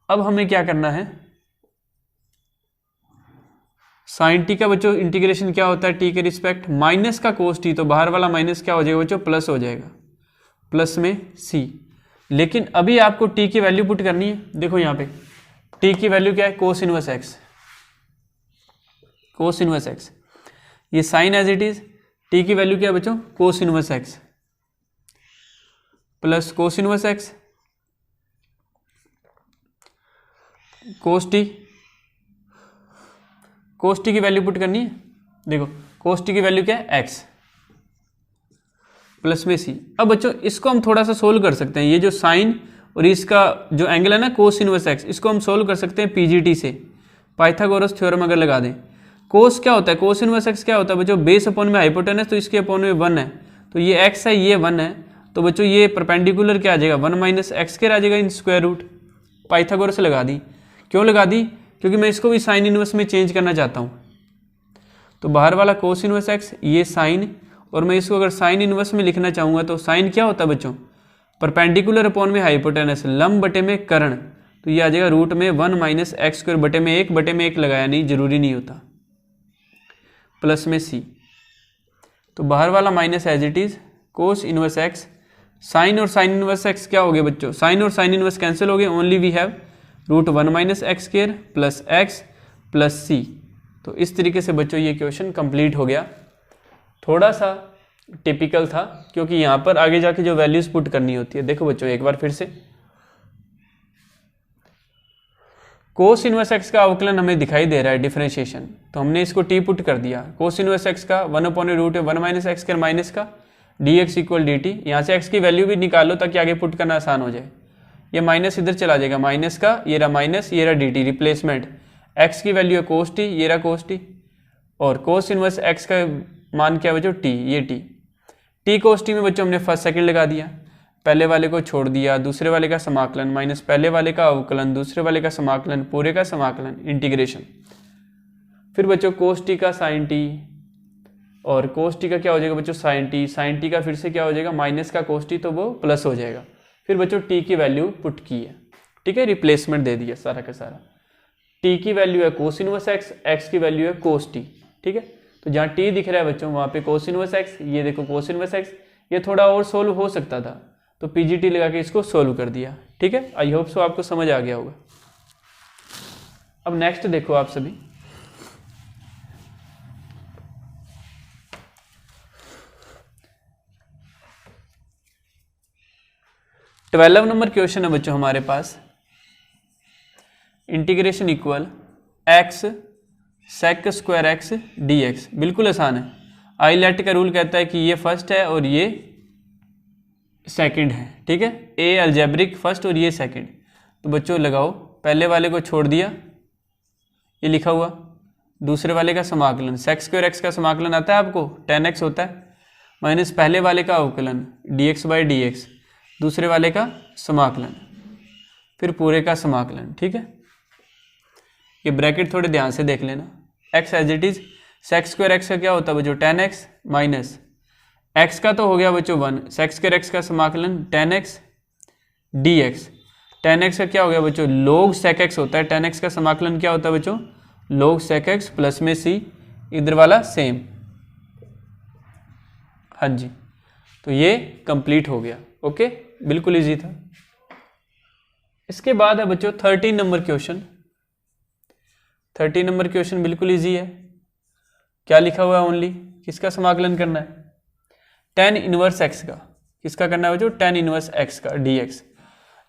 अब हमें क्या करना है, साइन टी का बच्चों इंटीग्रेशन क्या होता है टी के रिस्पेक्ट, माइनस का कोस टी, तो बाहर वाला माइनस क्या हो जाएगा बच्चों, प्लस हो जाएगा, प्लस में सी। लेकिन अभी आपको टी की वैल्यू पुट करनी है। देखो यहाँ पे टी की वैल्यू क्या है, cos inverse x, cos inverse x, ये sign as it is, T की वैल्यू क्या है बच्चों, cos inverse X plus cos inverse x cos T. Cos T की वैल्यू पुट करनी है, देखो कोस टी की वैल्यू क्या है, एक्स प्लस में सी। अब बच्चों इसको हम थोड़ा सा सोल्व कर सकते हैं, ये जो साइन और इसका जो एंगल है ना कोस इनवर्स एक्स, इसको हम सोल्व कर सकते हैं पीजीटी से, पाइथागोरस थ्योरम अगर लगा दें। कोस क्या होता है, कोस इनवर्स एक्स क्या होता है बच्चों, बेस अपॉन में हाइपोटेनस, तो इसके अपॉन में 1 है, तो ये एक्स है, ये 1 है, तो बच्चों ये परपेंडिकुलर क्या आ जाएगा, 1 माइनस एक्स के आ जाएगा इन स्क्वायर रूट। पाइथागोरस लगा दी, क्यों लगा दी, क्योंकि मैं इसको भी साइन इनवर्स में चेंज करना चाहता हूँ। तो बाहर वाला कोस इनवर्स एक्स, ये साइन और मैं इसको अगर साइन इनवर्स में लिखना चाहूँगा तो साइन क्या होता है बच्चों, परपेंडिकुलर अपॉन में हाइपोटेनस, लंब बटे में कर्ण, तो ये आ जाएगा रूट में 1 माइनस एक्स स्क्वायर बटे में एक लगाया नहीं, जरूरी नहीं होता, प्लस में सी, तो बाहर वाला minus as it is cos inverse x, sine और साइन इनवर्स एक्स क्या हो गया बच्चों, साइन और साइन इनवर्स कैंसिल हो गए, only we have root 1 minus x square plus X plus C. तो इस तरीके से बच्चों ये क्वेश्चन कंप्लीट हो गया। थोड़ा सा टिपिकल था क्योंकि यहाँ पर आगे जाके जो वैल्यूज पुट करनी होती है, देखो बच्चों एक बार फिर से, कोस इनवर्स एक्स का अवकलन हमें दिखाई दे रहा है डिफरेंशिएशन, तो हमने इसको टी पुट कर दिया, कोस इनवर्स एक्स का 1/√1 माइनस एक्स स्क्वायर माइनस का dx इक्वल डी टी, यहाँ से x की वैल्यू भी निकालो ताकि आगे पुट करना आसान हो जाए, ये माइनस इधर चला जाएगा, माइनस का ये रहा माइनस, ये रहा डी टी रिप्लेसमेंट, x की वैल्यू है कोस टी, ये रहा कोस टी, और कोस इनवर्स x का मान क्या बच्चों टी, ये टी कोस टी में बच्चों हमने फर्स्ट सेकंड लगा दिया, पहले वाले को छोड़ दिया, दूसरे वाले का समाकलन माइनस पहले वाले का अवकलन, दूसरे वाले का समाकलन, पूरे का समाकलन, इंटीग्रेशन, फिर बच्चों कोस टी का साइन टी, और कोस टी का क्या हो जाएगा बच्चों साइन टी का फिर से क्या हो जाएगा माइनस का कोस टी, तो वो प्लस हो जाएगा, फिर बच्चों टी की वैल्यू पुट की है, ठीक है, रिप्लेसमेंट दे दिया सारा का सारा, टी की वैल्यू है कोस इनवर्स एक्स, एक्स की वैल्यू है कोस टी, ठीक है, तो जहाँ टी दिख रहा है बच्चों वहाँ पे कोस इनवर्स एक्स, ये देखो कोस इनवर्स एक्स, ये थोड़ा और सोल्व हो सकता था तो पीजीटी लगा के इसको सोल्व कर दिया, ठीक है, आई होप सो आपको समझ आ गया होगा। अब नेक्स्ट देखो आप सभी, ट्वेल्व नंबर क्वेश्चन है बच्चों हमारे पास, integration equal X sec square X D X, बिल्कुल आसान है, आईलेट का रूल कहता है कि ये फर्स्ट है और ये सेकंड है, ठीक है, ए अलजेब्रिक फर्स्ट और ये सेकंड, तो बच्चों लगाओ, पहले वाले को छोड़ दिया, ये लिखा हुआ, दूसरे वाले का समाकलन, सेक स्क्वायर एक्स का समाकलन आता है आपको 10x होता है, माइनस पहले वाले का अवकलन dx/dx, दूसरे वाले का समाकलन, फिर पूरे का समाकलन, ठीक है, ये ब्रैकेट थोड़े ध्यान से देख लेना, x as it is, sec square x का क्या होता है बच्चों 10x माइनस x का तो हो गया बच्चों 1, सेक स्क्वायर एक्स का समाकलन 10x dx, 10x का क्या हो गया बच्चों log sec x होता है, 10x का समाकलन क्या होता है बच्चों log sec x प्लस में c, इधर वाला सेम, हाँ जी, तो ये कंप्लीट हो गया, ओके, बिल्कुल इजी था। इसके बाद है बच्चों 13 नंबर क्वेश्चन, 13 नंबर क्वेश्चन बिल्कुल इजी है, क्या लिखा हुआ है ओनली, किसका समाकलन करना है, tan इनवर्स x का, किसका करना है बच्चों tan इनवर्स x का dx,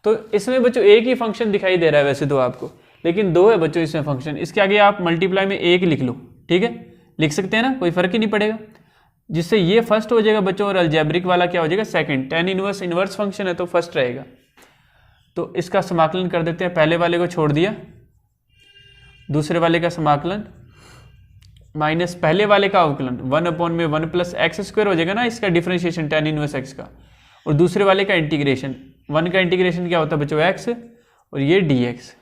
तो इसमें बच्चों एक ही फंक्शन दिखाई दे रहा है वैसे तो आपको, लेकिन दो है बच्चों इसमें फंक्शन, इसके आगे आप मल्टीप्लाई में एक लिख लो, ठीक है, लिख सकते हैं ना, कोई फर्क ही नहीं पड़ेगा, जिससे ये फर्स्ट हो जाएगा बच्चों और अलजेब्रिक वाला क्या हो जाएगा second, tan inverse inverse function है तो फर्स्ट रहेगा, तो इसका समाकलन कर देते हैं, पहले वाले को छोड़ दिया, दूसरे वाले का समाकलन माइनस पहले वाले का अवकलन 1/1 प्लस एक्स स्क्वायर हो जाएगा ना, इसका डिफरेंशिएशन tan इनवर्स x का, और दूसरे वाले का इंटीग्रेशन, 1 का इंटीग्रेशन क्या होता है बच्चों x और ये dx,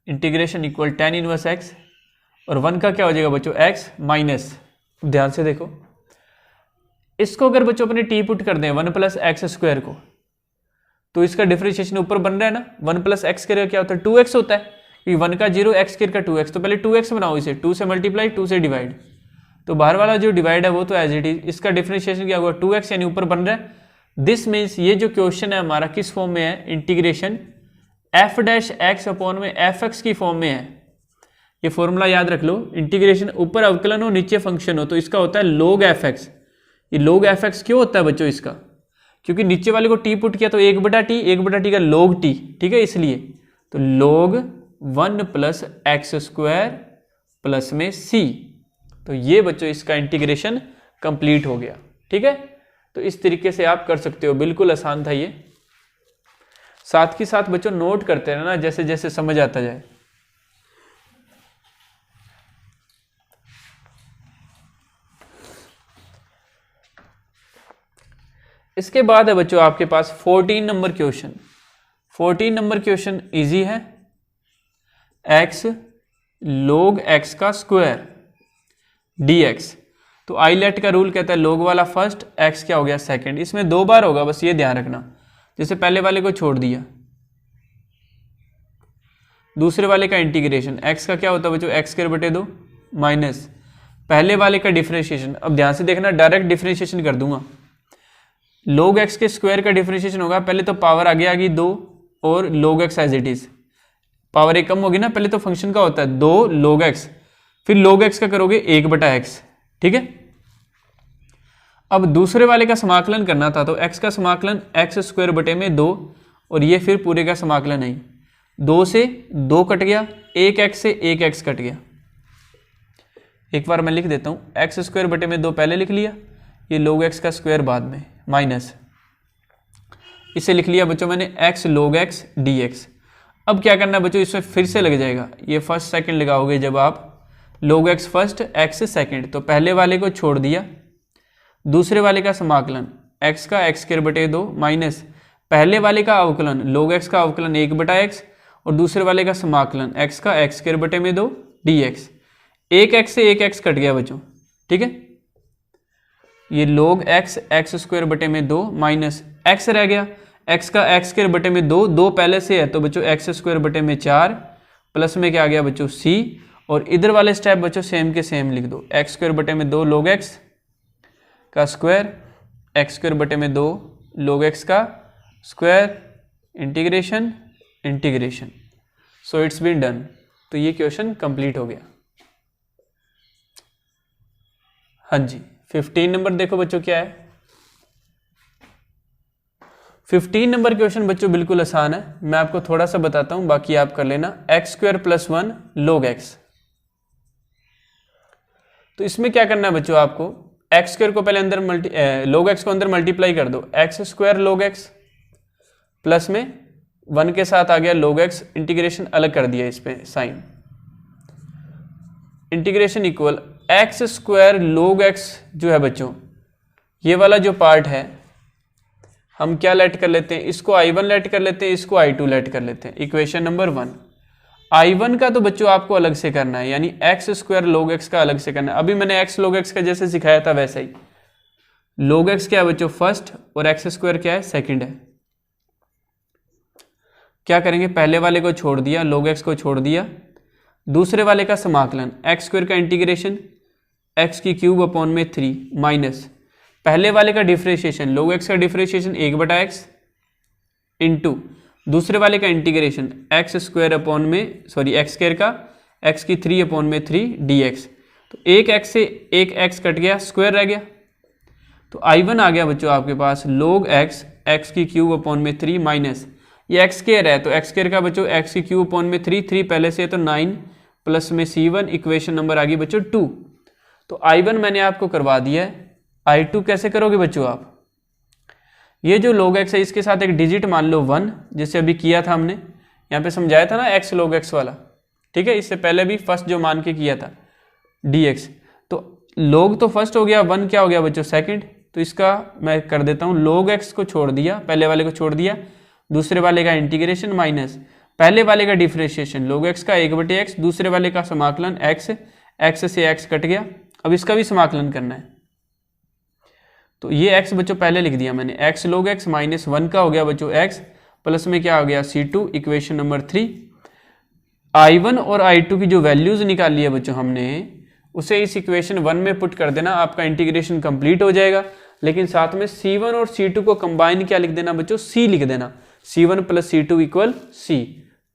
integration equal tan inverse x, और 1 का क्या हो जाएगा बच्चों x माइनस, ध्यान से देखो, इसको अगर बच्चों अपने टी पुट कर दें 1 प्लस एक्स स्क्वायर को, तो इसका डिफरेंशिएशन ऊपर बन रहा है ना, 1 प्लस एक्स स्क्वायर क्या होता है 2x होता है, 1 का 0 एक्स स्क्वायर का 2x, तो पहले 2x बनाओ, इसे 2 से मल्टीप्लाई 2 से डिवाइड, तो बाहर वाला जो डिवाइड है वो तो एज इट इज, इसका डिफरेंशिएशन क्या होगा 2x यानी ऊपर बन रहा है, दिस मीन्स ये जो क्वेश्चन है हमारा किस फॉर्म में है, integration f dash x upon में fx की फॉर्म में है, ये फॉर्मूला याद रख लो, इंटीग्रेशन ऊपर अवकलन हो नीचे फंक्शन हो तो इसका होता है log fx, ये log fx क्यों होता है बच्चों इसका, क्योंकि नीचे वाले को t पुट किया तो 1/t का log t, ठीक है, इसलिए तो log 1 plus x square plus में c, तो ये बच्चों इसका इंटीग्रेशन कंप्लीट हो गया, ठीक है, तो इस तरीके से आप कर सकते हो, बिल्कुल आसान था ये, साथ ही साथ बच्चों नोट करते रहना जैसे जैसे समझ आता जाए। इसके बाद है बच्चों आपके पास 14 number question, 14 number question easy है, x log x का स्क्वायर dx, तो आईलेट का रूल कहता है लोग वाला फर्स्ट, एक्स क्या हो गया सेकंड। इसमें 2 बार होगा, बस ये ध्यान रखना। जैसे पहले वाले को छोड़ दिया, दूसरे वाले का इंटीग्रेशन, एक्स का क्या होता है बच्चों एक्स स्क्वायर बटे 2 माइनस पहले वाले का डिफरेंशिएशन। अब ध्यान से देखना, डायरेक्ट डिफरेंशिएशन कर दूंगा। log x के स्क्वायर का डिफरेंशिएशन होगा, पहले तो पावर आगे आ गई 2 और log x as it is, power एक कम होगी ना, पहले तो फंक्शन का होता है 2 log x, फिर log x का करोगे 1/x, ठीक है। अब दूसरे वाले का समाकलन करना था, तो x का समाकलन x स्क्वायर बटे में 2 और ये फिर पूरे का समाकलन नहीं, 2 से 2 कट गया, 1x से 1x कट गया। एक बार मैं लिख देता हूँ, एक्स स्क्वायर बटे में 2 पहले लिख लिया, ये log x का स्क्वायर बाद में माइनस, इसे लिख लिया बच्चों मैंने x log x dx। अब क्या करना है बच्चों, इसमें फिर से लग जाएगा, ये फर्स्ट सेकंड लगाओगे जब आप, log x first x second, तो पहले वाले को छोड़ दिया, दूसरे वाले का समाकलन x का x स्क्वायर बटे 2 माइनस पहले वाले का अवकलन log x का अवकलन 1/x और दूसरे वाले का समाकलन x का x स्क्वायर बटे में 2 dx। 1x से 1x कट गया बच्चों, ठीक है। ये log x x स्क्वायर बटे में 2 माइनस x रह गया, x का x स्क्वायर बटे में 2, 2 पहले से है तो बच्चों x स्क्वायर बटे में 4 प्लस में क्या आ गया बच्चों c, और इधर वाले स्टेप बच्चों सेम के सेम लिख दो, x स्क्वायर बटे में 2 log x का स्क्वायर, x स्क्वायर बटे में 2 log x का square, integration integration. So it's been done. तो ये क्वेश्चन कंप्लीट हो गया। हाँ जी, 15 नंबर देखो बच्चों क्या है। 15 नंबर क्वेश्चन बच्चों बिल्कुल आसान है, मैं आपको थोड़ा सा बताता हूं, बाकी आप कर लेना। X square plus 1 log x। तो इसमें क्या करना है बच्चों, आपको एक्स स्क्वायर को पहले अंदर log x को अंदर मल्टीप्लाई कर दो, x square log x plus में 1 के साथ आ गया log x, इंटीग्रेशन अलग कर दिया इस पे sine, integration equal x square log x जो है बच्चों, ये वाला जो पार्ट है हम क्या लेट कर लेते हैं, इसको I1 लेट कर लेते हैं, इसको I2 लेट कर लेते हैं। इक्वेशन नंबर 1, I1 का तो बच्चों आपको अलग से करना है, यानी एक्स स्क्वायर log x का अलग से करना है। अभी मैंने x log x का जैसे सिखाया था वैसा ही, log x क्या है बच्चों फर्स्ट और एक्स स्क्वायर क्या है सेकंड है। क्या करेंगे, पहले वाले को छोड़ दिया, log x को छोड़ दिया, दूसरे वाले का समाकलन एक्स स्क्वायर का इंटीग्रेशन x की क्यूब अपॉन में 3 माइनस पहले वाले का डिफरेंशिएशन log x का डिफरेंशिएशन 1/x इंटू दूसरे वाले का इंटीग्रेशन एक्स स्क्वायर अपॉन में एक्स स्क्वायर का x की 3 अपॉन में 3 dx। तो एक x से एक x कट गया, स्क्वायर रह गया, तो I1 आ गया बच्चों आपके पास log x की क्यूब अपॉन में 3 माइनस ये x स्क्वायर है, तो x स्क्वायर का बच्चों x की क्यूब अपॉन में 3 पहले से है तो 9 प्लस में c1, इक्वेशन नंबर आ गई बच्चों 2। तो I1 मैंने आपको करवा दिया है, I2 कैसे करोगे बच्चों आप, ये जो log x है इसके साथ एक डिजिट मान लो 1, जैसे अभी किया था हमने, यहाँ पे समझाया था ना x log x वाला, ठीक है। इससे पहले भी फर्स्ट जो मान के किया था dx, तो log तो फर्स्ट हो गया, 1 क्या हो गया बच्चों सेकंड, तो इसका मैं कर देता हूँ log x को छोड़ दिया, पहले वाले को छोड़ दिया, दूसरे वाले का इंटीग्रेशन माइनस पहले वाले का डिफरेंशिएशन log x का 1/x, दूसरे वाले का समाकलन x से x कट गया। अब इसका भी समाकलन करना है, तो ये x बच्चों पहले लिख दिया मैंने, x log x माइनस 1 का हो गया बच्चों x प्लस में क्या हो गया c2, इक्वेशन नंबर 3। I1 और I2 की जो वैल्यूज निकाली है बच्चों हमने, उसे इस इक्वेशन 1 में पुट कर देना, आपका इंटीग्रेशन कंप्लीट हो जाएगा। लेकिन साथ में c1 और c2 को कंबाइन क्या लिख देना बच्चों, c लिख देना, c1 plus c2 equal c,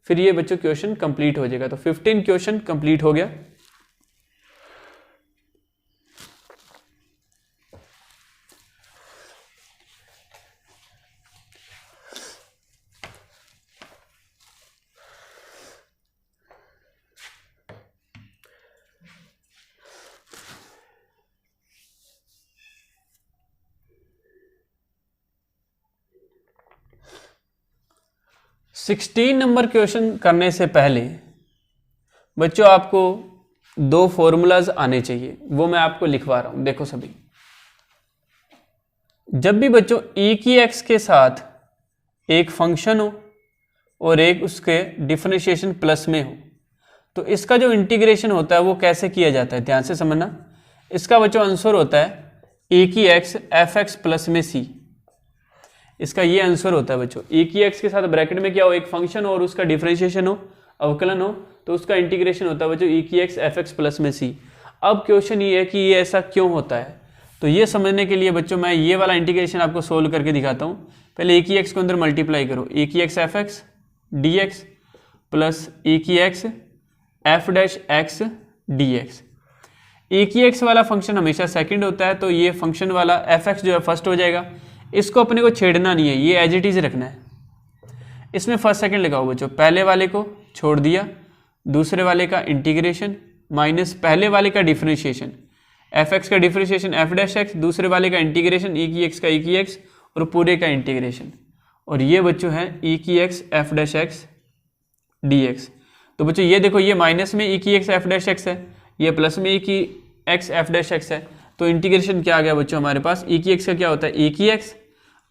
फिर ये बच्चों क्वेश्चन कंप्लीट हो जाएगा। तो 15 क्वेश्चन कंप्लीट हो गया। सिक्सटीन नंबर क्वेश्चन करने से पहले बच्चों आपको 2 फॉर्मूलाज आने चाहिए, वो मैं आपको लिखवा रहा हूं। देखो सभी, जब भी बच्चों e की x के साथ एक फंक्शन हो और एक उसके डिफरेंशिएशन प्लस में हो, तो इसका जो इंटीग्रेशन होता है वो कैसे किया जाता है, ध्यान से समझना। इसका बच्चों आंसर होता है ए की एक्स एफ एक्स प्लस में सी। इसका ये आंसर होता है बच्चों, ए की एक्स के साथ ब्रैकेट में क्या हो, एक फंक्शन हो और उसका डिफरेंशिएशन हो, अवकलन हो, तो उसका इंटीग्रेशन होता है बच्चों ए की एक्स एफ एक्स प्लस में सी। अब क्वेश्चन ये है कि ये ऐसा क्यों होता है, तो ये समझने के लिए बच्चों मैं ये वाला इंटीग्रेशन आपको सोल्व करके दिखाता हूँ। पहले ए की एक्स को अंदर मल्टीप्लाई करो, ए की X F X D X plus A की X F dash X D X. A की एक्स वाला फंक्शन हमेशा सेकंड होता है, तो ये फंक्शन वाला एफ एक्स जो है फर्स्ट हो जाएगा। इसको अपने को छेड़ना नहीं है, ये एज इट इज रखना है। इसमें फर्स्ट सेकंड लगाओ बच्चों, पहले वाले को छोड़ दिया, दूसरे वाले का इंटीग्रेशन माइनस पहले वाले का डिफरेंशिएशन, एफ एक्स का डिफरेंशिएशन एफ डैश एक्स, दूसरे वाले का इंटीग्रेशन ए की एक्स का ए की एक्स और पूरे का इंटीग्रेशन, और ये बच्चों है ए की X F dash X D x. तो बच्चों ये देखो, ये माइनस में ए की एक्स एफ डैश एक्स है, ये प्लस में ए की एक्स एफ डैश एक्स है, तो इंटीग्रेशन क्या आ गया बच्चों हमारे पास, ए की एक्स का क्या होता है ए की एक्स,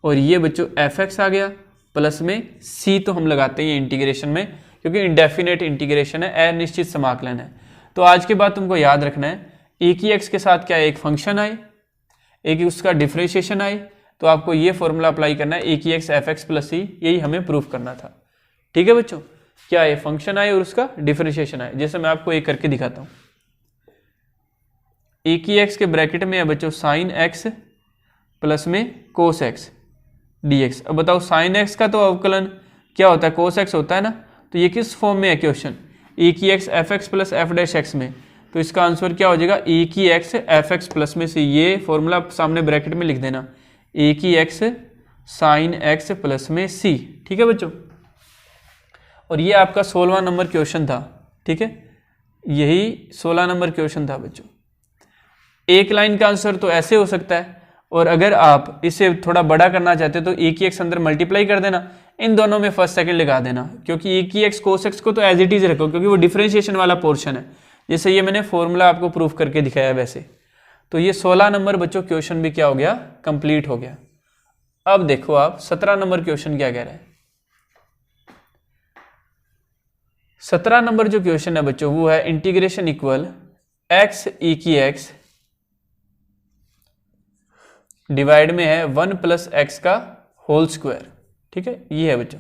और ये बच्चों एफ एक्स आ गया प्लस में सी, तो हम लगाते हैं इंटीग्रेशन में क्योंकि इंडेफिनेट इंटीग्रेशन है, अनिश्चित समाकलन है। तो आज के बाद तुमको याद रखना है ए की एक्स के साथ क्या है, एक फंक्शन आए, एक उसका डिफरेंशिएशन आए, तो आपको ये फॉर्मूला अप्लाई करना है ए की एक्स एफ एक्स प्लस सी, यही हमें प्रूफ करना था। ठीक है बच्चों, क्या है, फंक्शन आए और उसका डिफरेंशिएशन आए। जैसे मैं आपको एक करके दिखाता हूँ, ए की एक्स के ब्रैकेट में है बच्चों साइन एक्स प्लस में कोस एक्स डी एक्स। अब बताओ साइन एक्स का तो अवकलन क्या होता है, कोस एक्स होता है ना, तो ये किस फॉर्म में है क्वेश्चन, ए की X F x plus F dash x में, तो इसका आंसर क्या हो जाएगा ए की एक्स एफ एक्स प्लस में से, ये फॉर्मूला सामने ब्रैकेट में लिख देना, ए की एक्स साइन एक्स प्लस में सी। ठीक है बच्चों, और ये आपका 16वां नंबर क्वेश्चन था। ठीक है, यही 16 नंबर क्वेश्चन था बच्चों। एक लाइन का आंसर तो ऐसे हो सकता है, और अगर आप इसे थोड़ा बड़ा करना चाहते हो तो ए की एक्स अंदर मल्टीप्लाई कर देना, इन दोनों में फर्स्ट सेकंड लगा देना, क्योंकि ए की एक्स कोस एक्स को तो एज इट इज रखो क्योंकि वो डिफरेंशिएशन वाला पोर्शन है, जैसे ये मैंने फॉर्मूला आपको प्रूफ करके दिखाया वैसे। तो ये 16 नंबर बच्चों क्वेश्चन भी क्या हो गया, कंप्लीट हो गया। अब देखो आप 17 नंबर क्वेश्चन क्या कह रहा है। 17 नंबर जो क्वेश्चन है बच्चों वो है इंटीग्रेशन इक्वल एक्स ई की एक्स डिवाइड में है 1 प्लस एक्स का होल स्क्वायर। ठीक है, ये है बच्चों।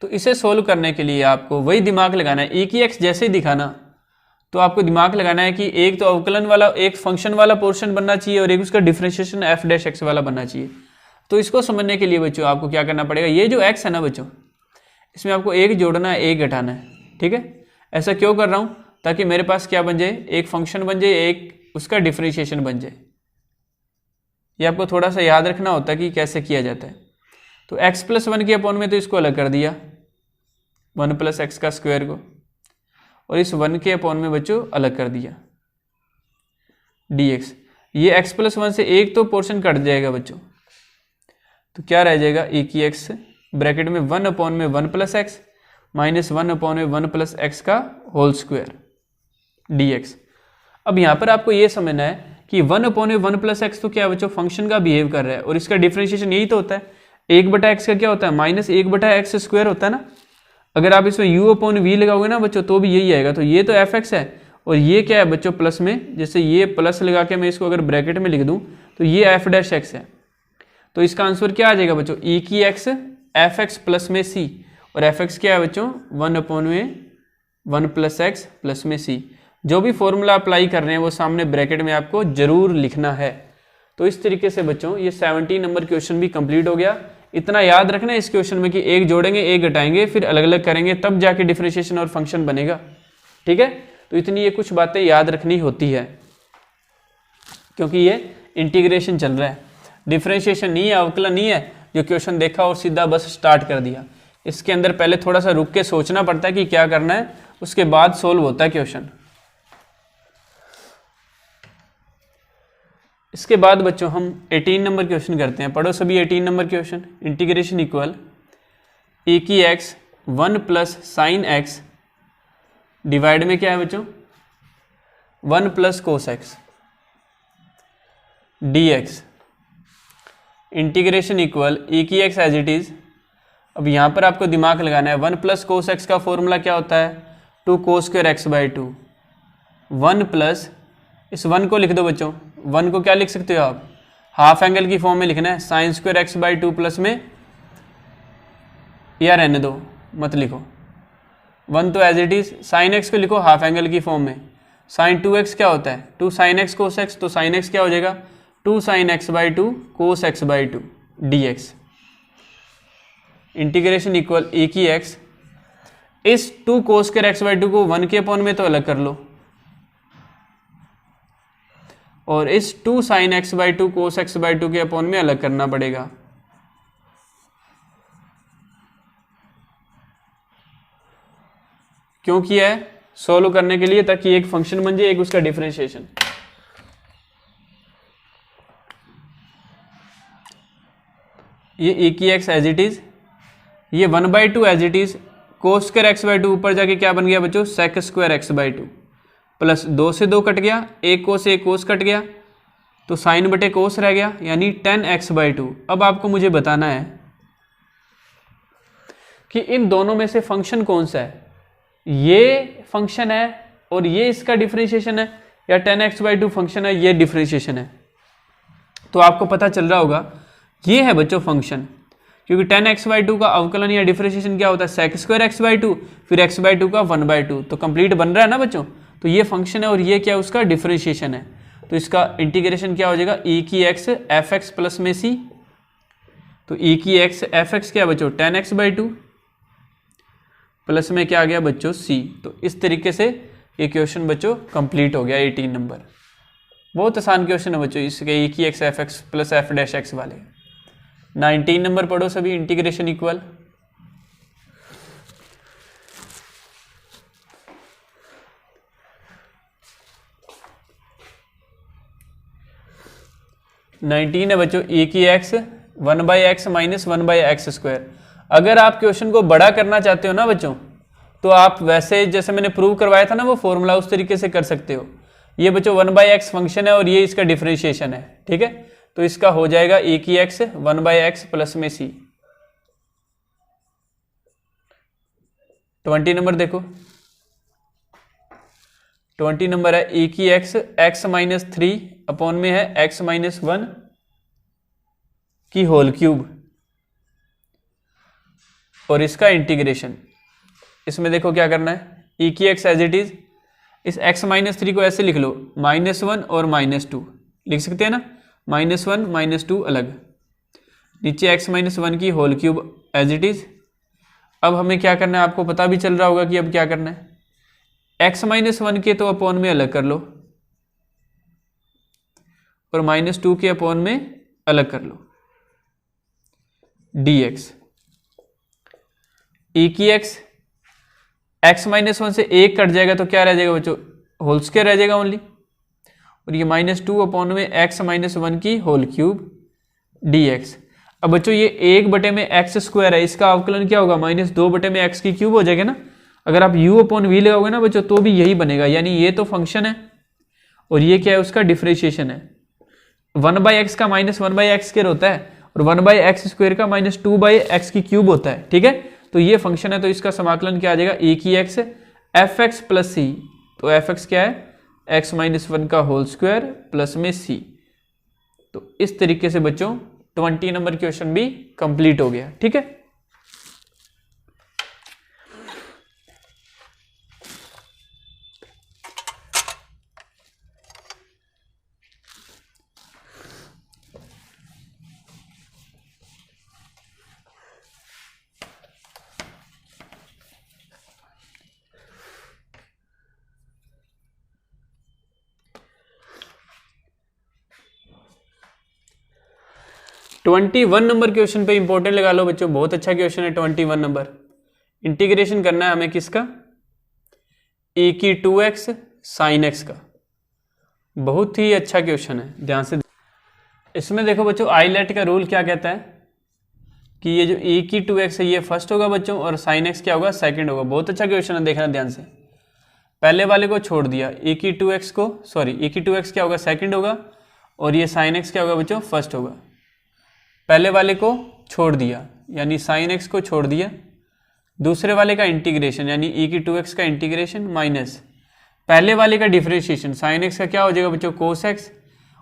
तो इसे सोल्व करने के लिए आपको वही दिमाग लगाना है, ए की एक्स जैसे ही दिखाना तो आपको दिमाग लगाना है कि एक तो अवकलन वाला, एक फंक्शन वाला पोर्शन बनना चाहिए और एक उसका डिफरेंशिएशन एफ डैश एक्स वाला बनना चाहिए। तो इसको समझने के लिए बच्चों आपको क्या करना पड़ेगा, ये जो एक्स है ना बच्चों, इसमें आपको एक जोड़ना है, एक घटाना है। ठीक है, ऐसा क्यों कर रहा हूं, ताकि मेरे पास क्या बन जाए, एक फंक्शन बन जाए, एक उसका डिफरेंशिएशन बन जाए। ये आपको थोड़ा सा याद रखना होता है कि कैसे किया जाता है। तो x प्लस 1 के अपॉन में तो इसको अलग कर दिया, 1 प्लस एक्स का स्क्वायर को, और इस 1 के अपॉन में बच्चों अलग कर दिया dx। ये x प्लस 1 से एक तो पोर्शन कट जाएगा बच्चों, तो क्या रह जाएगा, ए की एक्स ब्रैकेट में 1 अपॉन में 1 प्लस एक्स माइनस 1 अपॉन में 1 प्लस एक्स का होल स्क्वायर dx। अब यहाँ पर आपको ये समझना है कि 1 अपॉन में 1 प्लस एक्स तो क्या है बच्चों, फंक्शन का बिहेव कर रहा है, और इसका डिफरेंशिएशन यही तो होता है, 1 बटा एक्स का क्या होता है, माइनस 1 बटा एक्स स्क्वायर होता है ना। अगर आप इसमें u अपॉन वी लगाओगे ना बच्चों तो भी यही आएगा। तो ये तो एफ एक्स है, और ये क्या है बच्चों प्लस में, जैसे ये प्लस लगा के मैं इसको अगर ब्रैकेट में लिख दूं तो ये एफ डैश एक्स है। तो इसका आंसर क्या आ जाएगा बच्चों, ए की एक्स एफ एक्स प्लस में सी, और एफ एक्स क्या है बच्चों 1 अपॉन में 1 प्लस एक्स प्लस में सी। जो भी फॉर्मूला अप्लाई कर रहे हैं वो सामने ब्रैकेट में आपको जरूर लिखना है। तो इस तरीके से बच्चों ये 17 नंबर क्वेश्चन भी कंप्लीट हो गया। इतना याद रखना है इस क्वेश्चन में कि एक जोड़ेंगे, एक घटाएंगे, फिर अलग अलग करेंगे, तब जाके डिफरेंशिएशन और फंक्शन बनेगा। ठीक है, तो इतनी ये कुछ बातें याद रखनी होती है, क्योंकि ये इंटीग्रेशन चल रहा है, डिफरेंशिएशन नहीं है, अवकलन नहीं है जो क्वेश्चन देखा और सीधा बस स्टार्ट कर दिया। इसके अंदर पहले थोड़ा सा रुक के सोचना पड़ता है कि क्या करना है, उसके बाद सोल्व होता है क्वेश्चन। इसके बाद बच्चों हम 18 नंबर क्वेश्चन करते हैं। पढ़ो सभी 18 number question. Integration equal A की X 1 plus sine X divide में क्या है बच्चों 1 plus cos X D X. Integration equal A की एक्स एज इट इज। अब यहाँ पर आपको दिमाग लगाना है, 1 प्लस कोस एक्स का फॉर्मूला क्या होता है 2 कोस स्क्वायर एक्स बाई 2 1 प्लस, इस 1 को लिख दो बच्चों, 1 को क्या लिख सकते हो आप, हाफ एंगल की फॉर्म में लिखना है, sine square x by 2 plus में, या रहने दो मत लिखो, 1 तो as it is, sine X को लिखो हाफ एंगल की फॉर्म में, साइन 2x क्या होता है 2 साइन एक्स कोस एक्स, तो साइन एक्स क्या हो जाएगा 2 sine X by 2 cos X by 2 dx, integration equal A की x, इस 2 कोस स्क्वायर एक्स बाई 2 को 1 के अपॉन में तो अलग कर लो, और इस 2 sine X by 2 cos X by 2 के अपॉन में अलग करना पड़ेगा। क्यों किया है, सोल्व करने के लिए, ताकि एक फंक्शन बन जाए, एक उसका डिफरेंशिएशन। ये ए की एक्स एज इट इज, ये 1/2 as it is, cos square x by 2 ऊपर जाके क्या बन गया बच्चों sec square x by 2, plus 2 से 2 कट गया, एक कोस कट गया, तो साइन बटे कोस रह गया, यानी 10x बाई 2। अब आपको मुझे बताना है कि इन दोनों में से फंक्शन कौन सा है, ये फंक्शन है और ये इसका डिफरेंशिएशन है, या 10x बाई 2 फंक्शन है, ये डिफरेंशिएशन है। तो आपको पता चल रहा होगा ये है बच्चों फंक्शन, क्योंकि 10x बाई 2 का अवकलन या डिफरेंशिएशन क्या होता है सेक स्क्वायर एक्स बाई 2, फिर x बाई 2 का 1/2, तो कंप्लीट बन रहा है ना बच्चों। तो ये फंक्शन है और ये क्या उसका डिफरेंशिएशन है, तो इसका इंटीग्रेशन क्या हो जाएगा e की x एफ एक्स प्लस में c, तो e की x एफ एक्स क्या बच्चों 10x बाई 2 प्लस में क्या आ गया बच्चों c। तो इस तरीके से ये क्वेश्चन बच्चों कंप्लीट हो गया 18 नंबर। बहुत आसान क्वेश्चन है बच्चों, इसके e की x F x plus F dash x वाले। 19 नंबर पढ़ो सभी, इंटीग्रेशन इक्वल, है बच्चों e की x 1/x minus 1/x square. अगर आप क्वेश्चन को बड़ा करना चाहते हो ना बच्चों, तो आप वैसे जैसे मैंने प्रूव करवाया था ना वो फॉर्मूला, उस तरीके से कर सकते हो। ये बच्चों 1/x फंक्शन है और ये इसका डिफरेंशिएशन है, ठीक है। तो इसका हो जाएगा e की x 1/x प्लस में c। 20 नंबर देखो, 20 नंबर है e की x माइनस 3 अपॉन में है x माइनस 1 की होल क्यूब, और इसका इंटीग्रेशन। इसमें देखो क्या करना है, e की x एज इट इज, इस x माइनस 3 को ऐसे लिख लो -1 और -2 लिख सकते हैं ना, -1 -2 अलग, नीचे x माइनस 1 की whole cube as it is. अब हमें क्या करना है, आपको पता भी चल रहा होगा कि अब क्या करना है, x माइनस 1 के तो अपॉन में अलग कर लो और -2 के अपॉन में अलग कर लो, dx e की x माइनस 1 से 1 कट जाएगा तो क्या रह जाएगा बच्चों होल स्क्वायर रह जाएगा ओनली, और ये -2 अपॉन में x माइनस 1 की होल क्यूब dx। अब बच्चों ये 1 बटे में x स्क्वायर है, इसका अवकलन क्या होगा -2 बटे में x की क्यूब हो जाएगा ना। अगर आप u अपॉन v लगाओगे ना बच्चों तो भी यही बनेगा, यानी ये तो फंक्शन है और ये क्या है उसका डिफरेंशिएशन है। 1/x का -1/x स्क्वायर होता है और 1/x स्क्वायर का -2/x की क्यूब होता है, ठीक है। तो ये फंक्शन है, तो इसका समाकलन क्या आ जाएगा e की x F x plus C, तो एफ एक्स क्या है x माइनस 1 का होल स्क्वायर प्लस में c। तो इस तरीके से बच्चों 20 नंबर क्वेश्चन भी कंप्लीट हो गया, ठीक है। ट्वेंटी 21 नंबर क्वेश्चन पे इंपॉर्टेंट लगा लो बच्चों, बहुत अच्छा क्वेश्चन है। 21 नंबर इंटीग्रेशन करना है हमें किसका, e की 2x साइन x का। बहुत ही अच्छा क्वेश्चन है, ध्यान से। इसमें देखो बच्चों आईलेट का रूल क्या कहता है कि ये जो e की 2x है ये फर्स्ट होगा बच्चों और साइन x क्या होगा सेकंड होगा। बहुत अच्छा क्वेश्चन है, देखना ध्यान से। पहले वाले को छोड़ दिया, e की 2x को, सॉरी e की 2x क्या होगा सेकंड होगा और ये साइन x क्या होगा बच्चों फर्स्ट होगा। पहले वाले को छोड़ दिया यानी साइन x को छोड़ दिया, दूसरे वाले का इंटीग्रेशन यानी e की 2x का इंटीग्रेशन माइनस पहले वाले का डिफरेंशिएशन साइन एक्स का क्या हो जाएगा बच्चों कोस एक्स,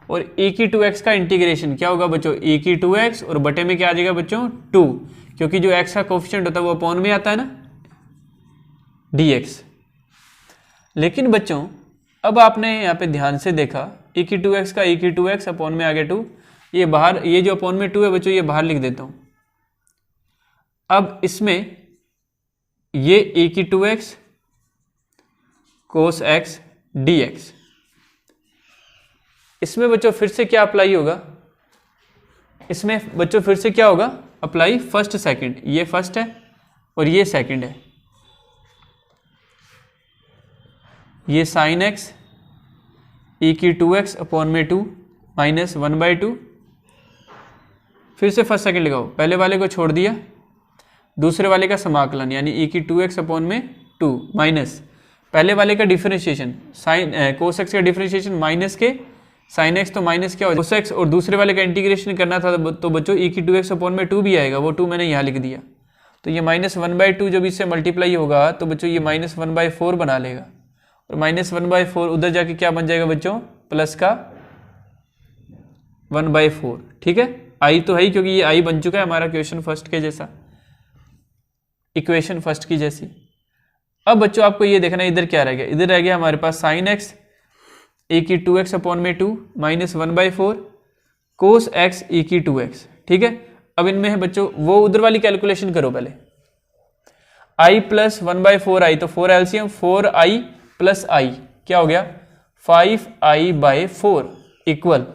और ए की 2x का इंटीग्रेशन क्या होगा बच्चों ए की 2x, और बटे में क्या आ जाएगा बच्चों 2, क्योंकि जो x का कोफिशिएंट होता है वो अपॉन में आता है ना dx। लेकिन बच्चों अब आपने यहाँ पे ध्यान से देखा ए की 2x का ए की 2x अपॉन में आ गया 2, ये बाहर, ये जो अपॉन में 2 है बच्चों ये बाहर लिख देता हूँ। अब इसमें ये ए की 2x कोस x dx, इसमें बच्चों फिर से क्या अप्लाई होगा, इसमें बच्चों फिर से क्या होगा अप्लाई फर्स्ट सेकंड, ये फर्स्ट है और ये सेकंड है, ये साइन एक्स e की 2x अपॉन में 2 माइनस 1/2, फिर से फर्स्ट सेकंड लगाओ, पहले वाले को छोड़ दिया, दूसरे वाले का समाकलन यानी e की 2x अपॉन में 2 माइनस पहले वाले का डिफरेंशिएशन साइन कोस एक्स का डिफरेंशिएशन माइनस के साइन एक्स, तो माइनस क्या हो जाएगा कोस एक्स, और दूसरे वाले का इंटीग्रेशन करना था तो बच्चों e की 2x अपॉन में 2 भी आएगा, वो 2 मैंने यहाँ लिख दिया, तो ये माइनस 1/2 जब इससे मल्टीप्लाई होगा तो बच्चों ये माइनस 1/4 बना लेगा, और माइनस 1/4 उधर जाके क्या बन जाएगा बच्चों प्लस का 1/4। ठीक है, आई तो है ही क्योंकि ये आई बन चुका है हमारा क्वेश्चन फर्स्ट के जैसा, इक्वेशन फर्स्ट की जैसी। अब बच्चों आपको ये देखना है इधर क्या रह गया, इधर रह गया हमारे पास साइन एक्स ए की 2x अपॉन में 2 माइनस 1/4 कोस एक्स ए की 2x। ठीक है, अब इनमें है बच्चों वो उधर वाली कैलकुलेशन करो पहले, i प्लस 1/4 आई, तो 4 एलसीएम 4i प्लस आई क्या हो गया 5i/4 इक्वल,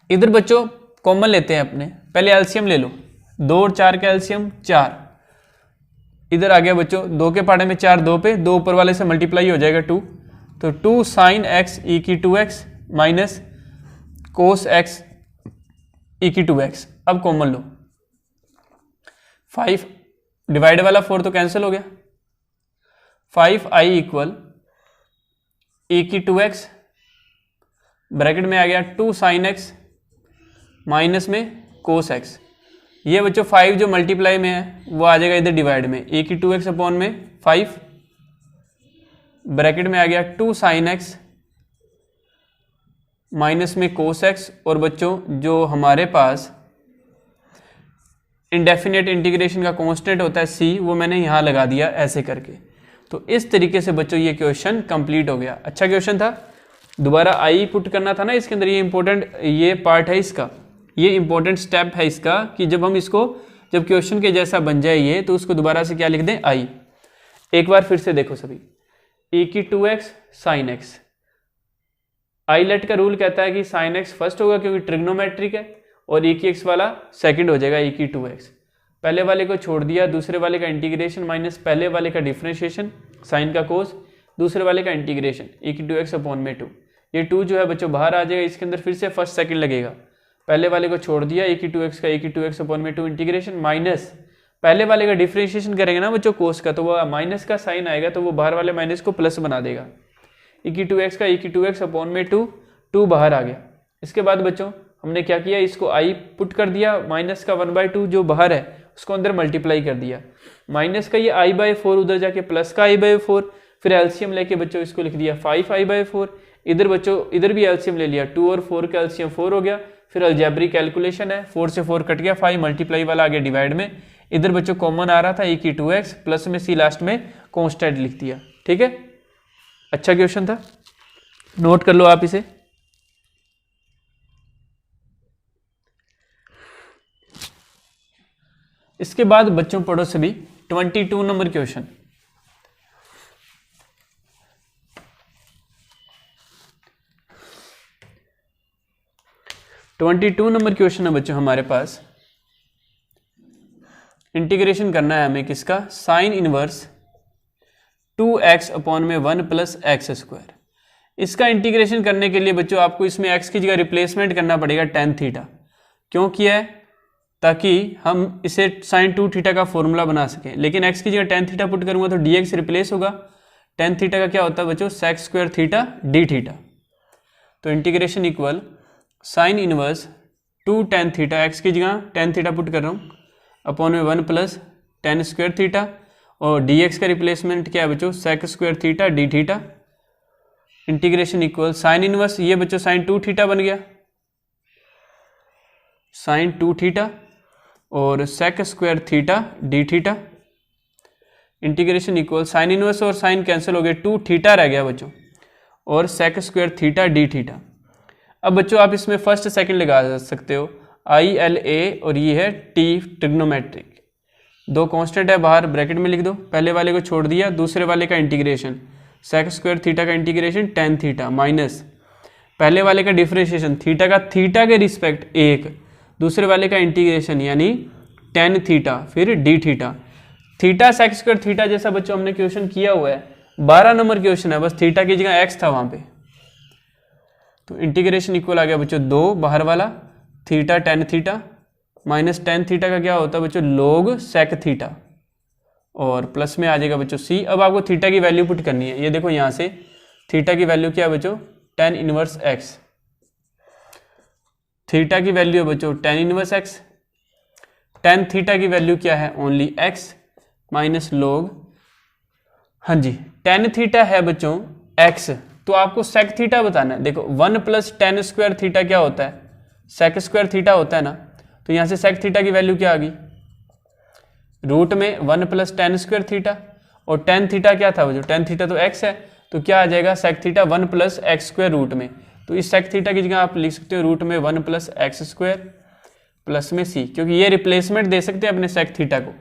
इधर बच्चों कॉमन लेते हैं अपने, पहले एलसीएम ले लो, 2 और 4 का एलसीएम 4, इधर आ गया बच्चों 2 के पहाड़े में 4 2 पे, 2 ऊपर वाले से मल्टीप्लाई हो जाएगा 2, तो 2 साइन एक्स ई की 2x माइनस कोस एक्स ई की 2x। अब कॉमन लो, 5 डिवाइड वाला 4 तो कैंसिल हो गया, 5i इक्वल ए की 2x ब्रैकेट में आ गया 2 साइन एक्स माइनस में कोस एक्स, ये बच्चों 5 जो मल्टीप्लाई में है वो आ जाएगा इधर डिवाइड में, ए की 2x अपॉन में 5 ब्रैकेट में आ गया 2 साइन एक्स माइनस में कोस एक्स, और बच्चों जो हमारे पास इंडेफिनेट इंटीग्रेशन का कांस्टेंट होता है c, वो मैंने यहाँ लगा दिया ऐसे करके। तो इस तरीके से बच्चों ये क्वेश्चन कंप्लीट हो गया। अच्छा क्वेश्चन था, दोबारा आई पुट करना था ना इसके अंदर, ये इंपॉर्टेंट ये पार्ट है इसका, ये इंपॉर्टेंट स्टेप है इसका कि जब हम इसको जब क्वेश्चन के जैसा बन जाए ये, तो उसको दोबारा से क्या लिख दें आई। एक बार फिर से देखो सभी, ए की 2x sine x, I let का रूल कहता है कि साइन एक्स फर्स्ट होगा क्योंकि ट्रिग्नोमेट्रिक है, और ए की x वाला सेकंड हो जाएगा ए की 2x, पहले वाले को छोड़ दिया, दूसरे वाले का इंटीग्रेशन माइनस पहले वाले का डिफरेंशिएशन साइन का कोस, दूसरे वाले का इंटीग्रेशन ए की 2x अपॉन में 2, ये 2 जो है बच्चों बाहर आ जाएगा, इसके अंदर फिर से फर्स्ट सेकंड लगेगा, पहले वाले को छोड़ दिया ए की 2x का ए की 2x अपॉन में 2 इंटीग्रेशन माइनस पहले वाले का डिफरेंशिएशन करेंगे ना बच्चों कोस का, तो वो माइनस का साइन आएगा, तो वो बाहर वाले माइनस को प्लस बना देगा, ए की 2x का ए की 2x अपॉन में 2 बाहर आ गया। इसके बाद बच्चों हमने क्या किया, इसको आई पुट कर दिया, माइनस का 1/2 जो बाहर है उसको अंदर मल्टीप्लाई कर दिया, माइनस का ये i/4 उधर जाके प्लस का i/4, फिर एलसीएम लेके बच्चों इसको लिख दिया 5i/4, इधर बच्चों इधर भी एलसीएम ले लिया, 2 और 4 का एलसीएम 4 हो गया, फिर अलजेब्रिक कैलकुलेशन है, 4 से 4 कट गया, 5 मल्टीप्लाई वाला आ गया डिवाइड में, इधर बच्चों कॉमन आ रहा था ए की 2x प्लस में सी लास्ट में कांस्टेंट लिख दिया। ठीक है, अच्छा क्वेश्चन था, नोट कर लो आप इसे। इसके बाद बच्चों पढ़ो सभी 22 नंबर क्वेश्चन, नंबर क्वेश्चन है बच्चों हमारे पास, इंटीग्रेशन करना है हमें किसका, साइन इनवर्स 2x अपॉन में 1 प्लस एक्स स्क्वायर। इसका इंटीग्रेशन करने के लिए बच्चों आपको इसमें x की जगह रिप्लेसमेंट करना पड़ेगा tan थीटा। क्यों किया है, ताकि हम इसे sin 2 थीटा का फॉर्मूला बना सकें, लेकिन x की जगह tan थीटा पुट करूंगा तो dx रिप्लेस होगा, tan थीटा का क्या होता है बच्चों sec square theta d theta, तो integration equal sine inverse 2 tan theta, x की जगह tan थीटा पुट कर रहा हूँ अपॉन में 1 प्लस tan स्क्वायर थीटा, और dx का रिप्लेसमेंट क्या है बच्चों, sec square theta d theta, integration equal sine inverse, ये बच्चों साइन 2 थीटा बन गया, साइन 2 थीटा और sec square theta d theta, integration equal sine inverse और साइन कैंसिल हो गए, 2 थीटा रह गया बच्चों और sec square theta d theta. अब बच्चों आप इसमें फर्स्ट सेकंड लगा सकते हो, आई एल ए और ये है टी ट्रिग्नोमेट्रिक, दो कांस्टेंट है बाहर ब्रैकेट में लिख दो, पहले वाले को छोड़ दिया, दूसरे वाले का इंटीग्रेशन सेक स्क्वायर थीटा का इंटीग्रेशन टेन थीटा माइनस पहले वाले का डिफरेंशिएशन थीटा का थीटा के रिस्पेक्ट 1, दूसरे वाले का इंटीग्रेशन यानी टेन थीटा फिर d theta, theta sec square theta जैसा बच्चों हमने क्वेश्चन किया हुआ है, 12 नंबर क्वेश्चन है, बस थीटा की जगह एक्स था वहां पे, तो इंटीग्रेशन इक्वल आ गया बच्चों 2 बाहर वाला theta tan theta minus tan theta का क्या होता है बच्चों लोग सेक थीटा और प्लस में आ जाएगा बच्चों सी। अब आपको थीटा की वैल्यू पुट करनी है, ये देखो यहां से थीटा की वैल्यू क्या है बच्चों, टेन इनवर्स एक्स, थीटा की वैल्यू है बच्चों ten inverse x, tan theta की वैल्यू क्या है ओनली एक्स माइनस लोग, हाँ जी टेन थीटा है बच्चों एक्स, तो आपको सेक थीटा बताना है। देखो 1 प्लस टेन स्क्वायर थीटा क्या होता है, सेक स्क्वायर थीटा होता है ना, तो यहां से सेक थीटा की वैल्यू क्या आ गई, रूट में 1 प्लस टेन स्क्वायर थीटा और टेन थीटा क्या था बच्चों, टेन थीटा तो एक्स है, तो क्या आ जाएगा sec theta 1 plus x square root में, तो इस सेक थीटा की जगह आप लिख सकते हो रूट में 1 प्लस एक्स स्क्वायर प्लस में सी, क्योंकि ये रिप्लेसमेंट दे सकते हैं अपने सेक थीटा को।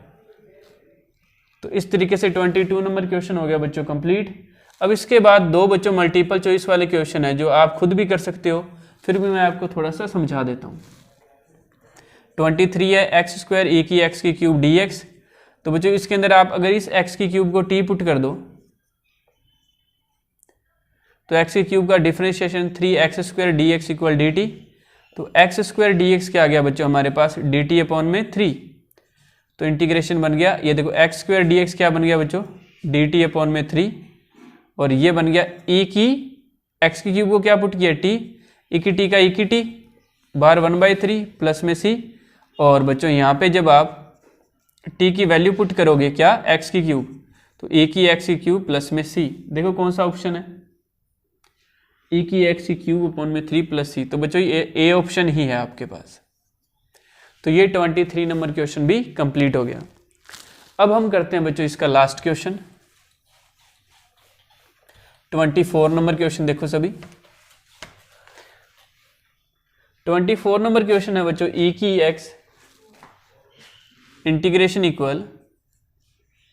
तो इस तरीके से 22 नंबर क्वेश्चन हो गया बच्चों कंप्लीट। अब इसके बाद दो बच्चों मल्टीपल चॉइस वाले क्वेश्चन है जो आप खुद भी कर सकते हो, फिर भी मैं आपको थोड़ा सा समझा देता हूँ। 23 है एक्स स्क्वायर ए की एक्स की क्यूब डी एक्स, तो बच्चों इसके अंदर आप अगर इस एक्स की क्यूब को टी पुट कर दो तो एक्स की क्यूब का differentiation 3x square D x equal D T, तो एक्स स्क्वायर डी एक्स क्या आ गया बच्चों हमारे पास डी टी अपॉन में 3, तो इंटीग्रेशन बन गया, ये देखो एक्स स्क्वायर डी एक्स क्या बन गया बच्चों डी टी अपॉन में 3 और ये बन गया ई की एक्स की क्यूब को क्या पुट किया टी, ई की टी का ई की टी बाहर 1/3 प्लस में सी, और बच्चों यहाँ पे जब आप टी की वैल्यू पुट करोगे क्या एक्स की क्यूब, तो ए की एक्स की क्यूब प्लस में सी, देखो कौन सा ऑप्शन है ई की एक्स की क्यूब अपॉन में 3 प्लस सी, तो बच्चों ये ए ऑप्शन ही है आपके पास। तो ये 23 नंबर क्वेश्चन भी कंप्लीट हो गया। अब हम करते हैं बच्चों इसका लास्ट क्वेश्चन 24 नंबर क्वेश्चन, देखो सभी 24 नंबर क्वेश्चन है बच्चों ई की एक्स इंटीग्रेशन इक्वल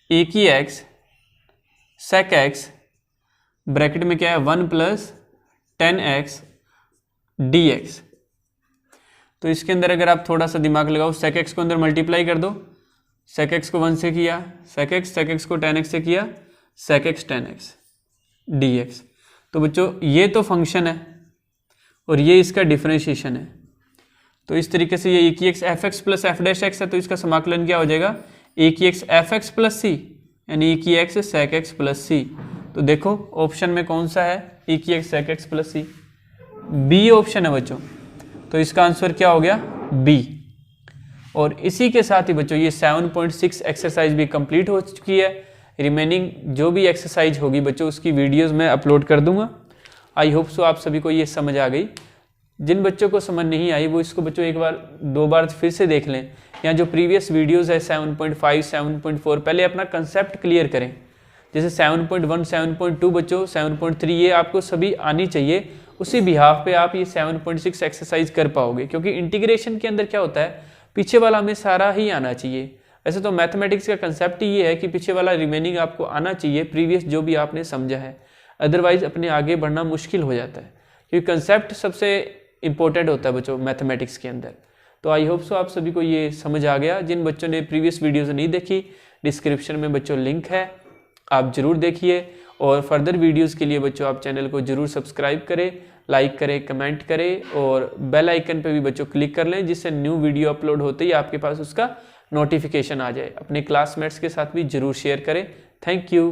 ए की एक्स सेक एक्स ब्रैकेट में क्या है 1 प्लस 10x dx, तो इसके अंदर अगर आप थोड़ा सा दिमाग लगाओ सेक एक्स को अंदर मल्टीप्लाई कर दो, सेक एक्स को 1 से किया सेक एक्स को 10x से किया सेक एक्स 10x dx, तो बच्चों ये तो फंक्शन है और ये इसका डिफरेंशिएशन है, तो इस तरीके से ये ए की X F x plus F dash x है, तो इसका समाकलन क्या हो जाएगा ए की एक्स एफ एक्स प्लस सी यानी ए की एक्स सेक एक्स प्लस सी, तो देखो ऑप्शन में कौन सा है ए की एक्स सेक एक्स प्लस सी, बी ऑप्शन है बच्चों, तो इसका आंसर क्या हो गया बी। और इसी के साथ ही बच्चों ये 7.6 एक्सरसाइज भी कंप्लीट हो चुकी है, रिमेनिंग जो भी एक्सरसाइज होगी बच्चों उसकी वीडियोस मैं अपलोड कर दूंगा। आई होप सो आप सभी को ये समझ आ गई, जिन बच्चों को समझ नहीं आई वो इसको बच्चों एक बार 2 बार फिर से देख लें, या जो प्रीवियस वीडियोस है 7.5 7.4 पहले अपना कंसेप्ट क्लियर करें, जैसे 7.1 7.2 बच्चों 7.3 ये आपको सभी आनी चाहिए, उसी बिहाफ पे आप ये 7.6 एक्सरसाइज कर पाओगे, क्योंकि इंटीग्रेशन के अंदर क्या होता है पीछे वाला हमें सारा ही आना चाहिए। वैसे तो मैथमेटिक्स का कंसेप्ट ही ये है कि पीछे वाला रिमेनिंग आपको आना चाहिए प्रीवियस जो भी आपने समझा है, अदरवाइज अपने आगे बढ़ना मुश्किल हो जाता है, क्योंकि कंसेप्ट सबसे इंपॉर्टेंट होता है बच्चों मैथमेटिक्स के अंदर। तो आई होप सो आप सभी को ये समझ आ गया। जिन बच्चों ने प्रीवियस वीडियोस नहीं देखी डिस्क्रिप्शन में बच्चों लिंक है, आप जरूर देखिए, और फर्दर वीडियोस के लिए बच्चों आप चैनल को जरूर सब्सक्राइब करें, लाइक करें, कमेंट करें और बेल आइकन पे भी बच्चों क्लिक कर लें, जिससे न्यू वीडियो अपलोड होते ही आपके पास उसका नोटिफिकेशन आ जाए। अपने क्लासमेट्स के साथ भी जरूर शेयर करें। Thank you.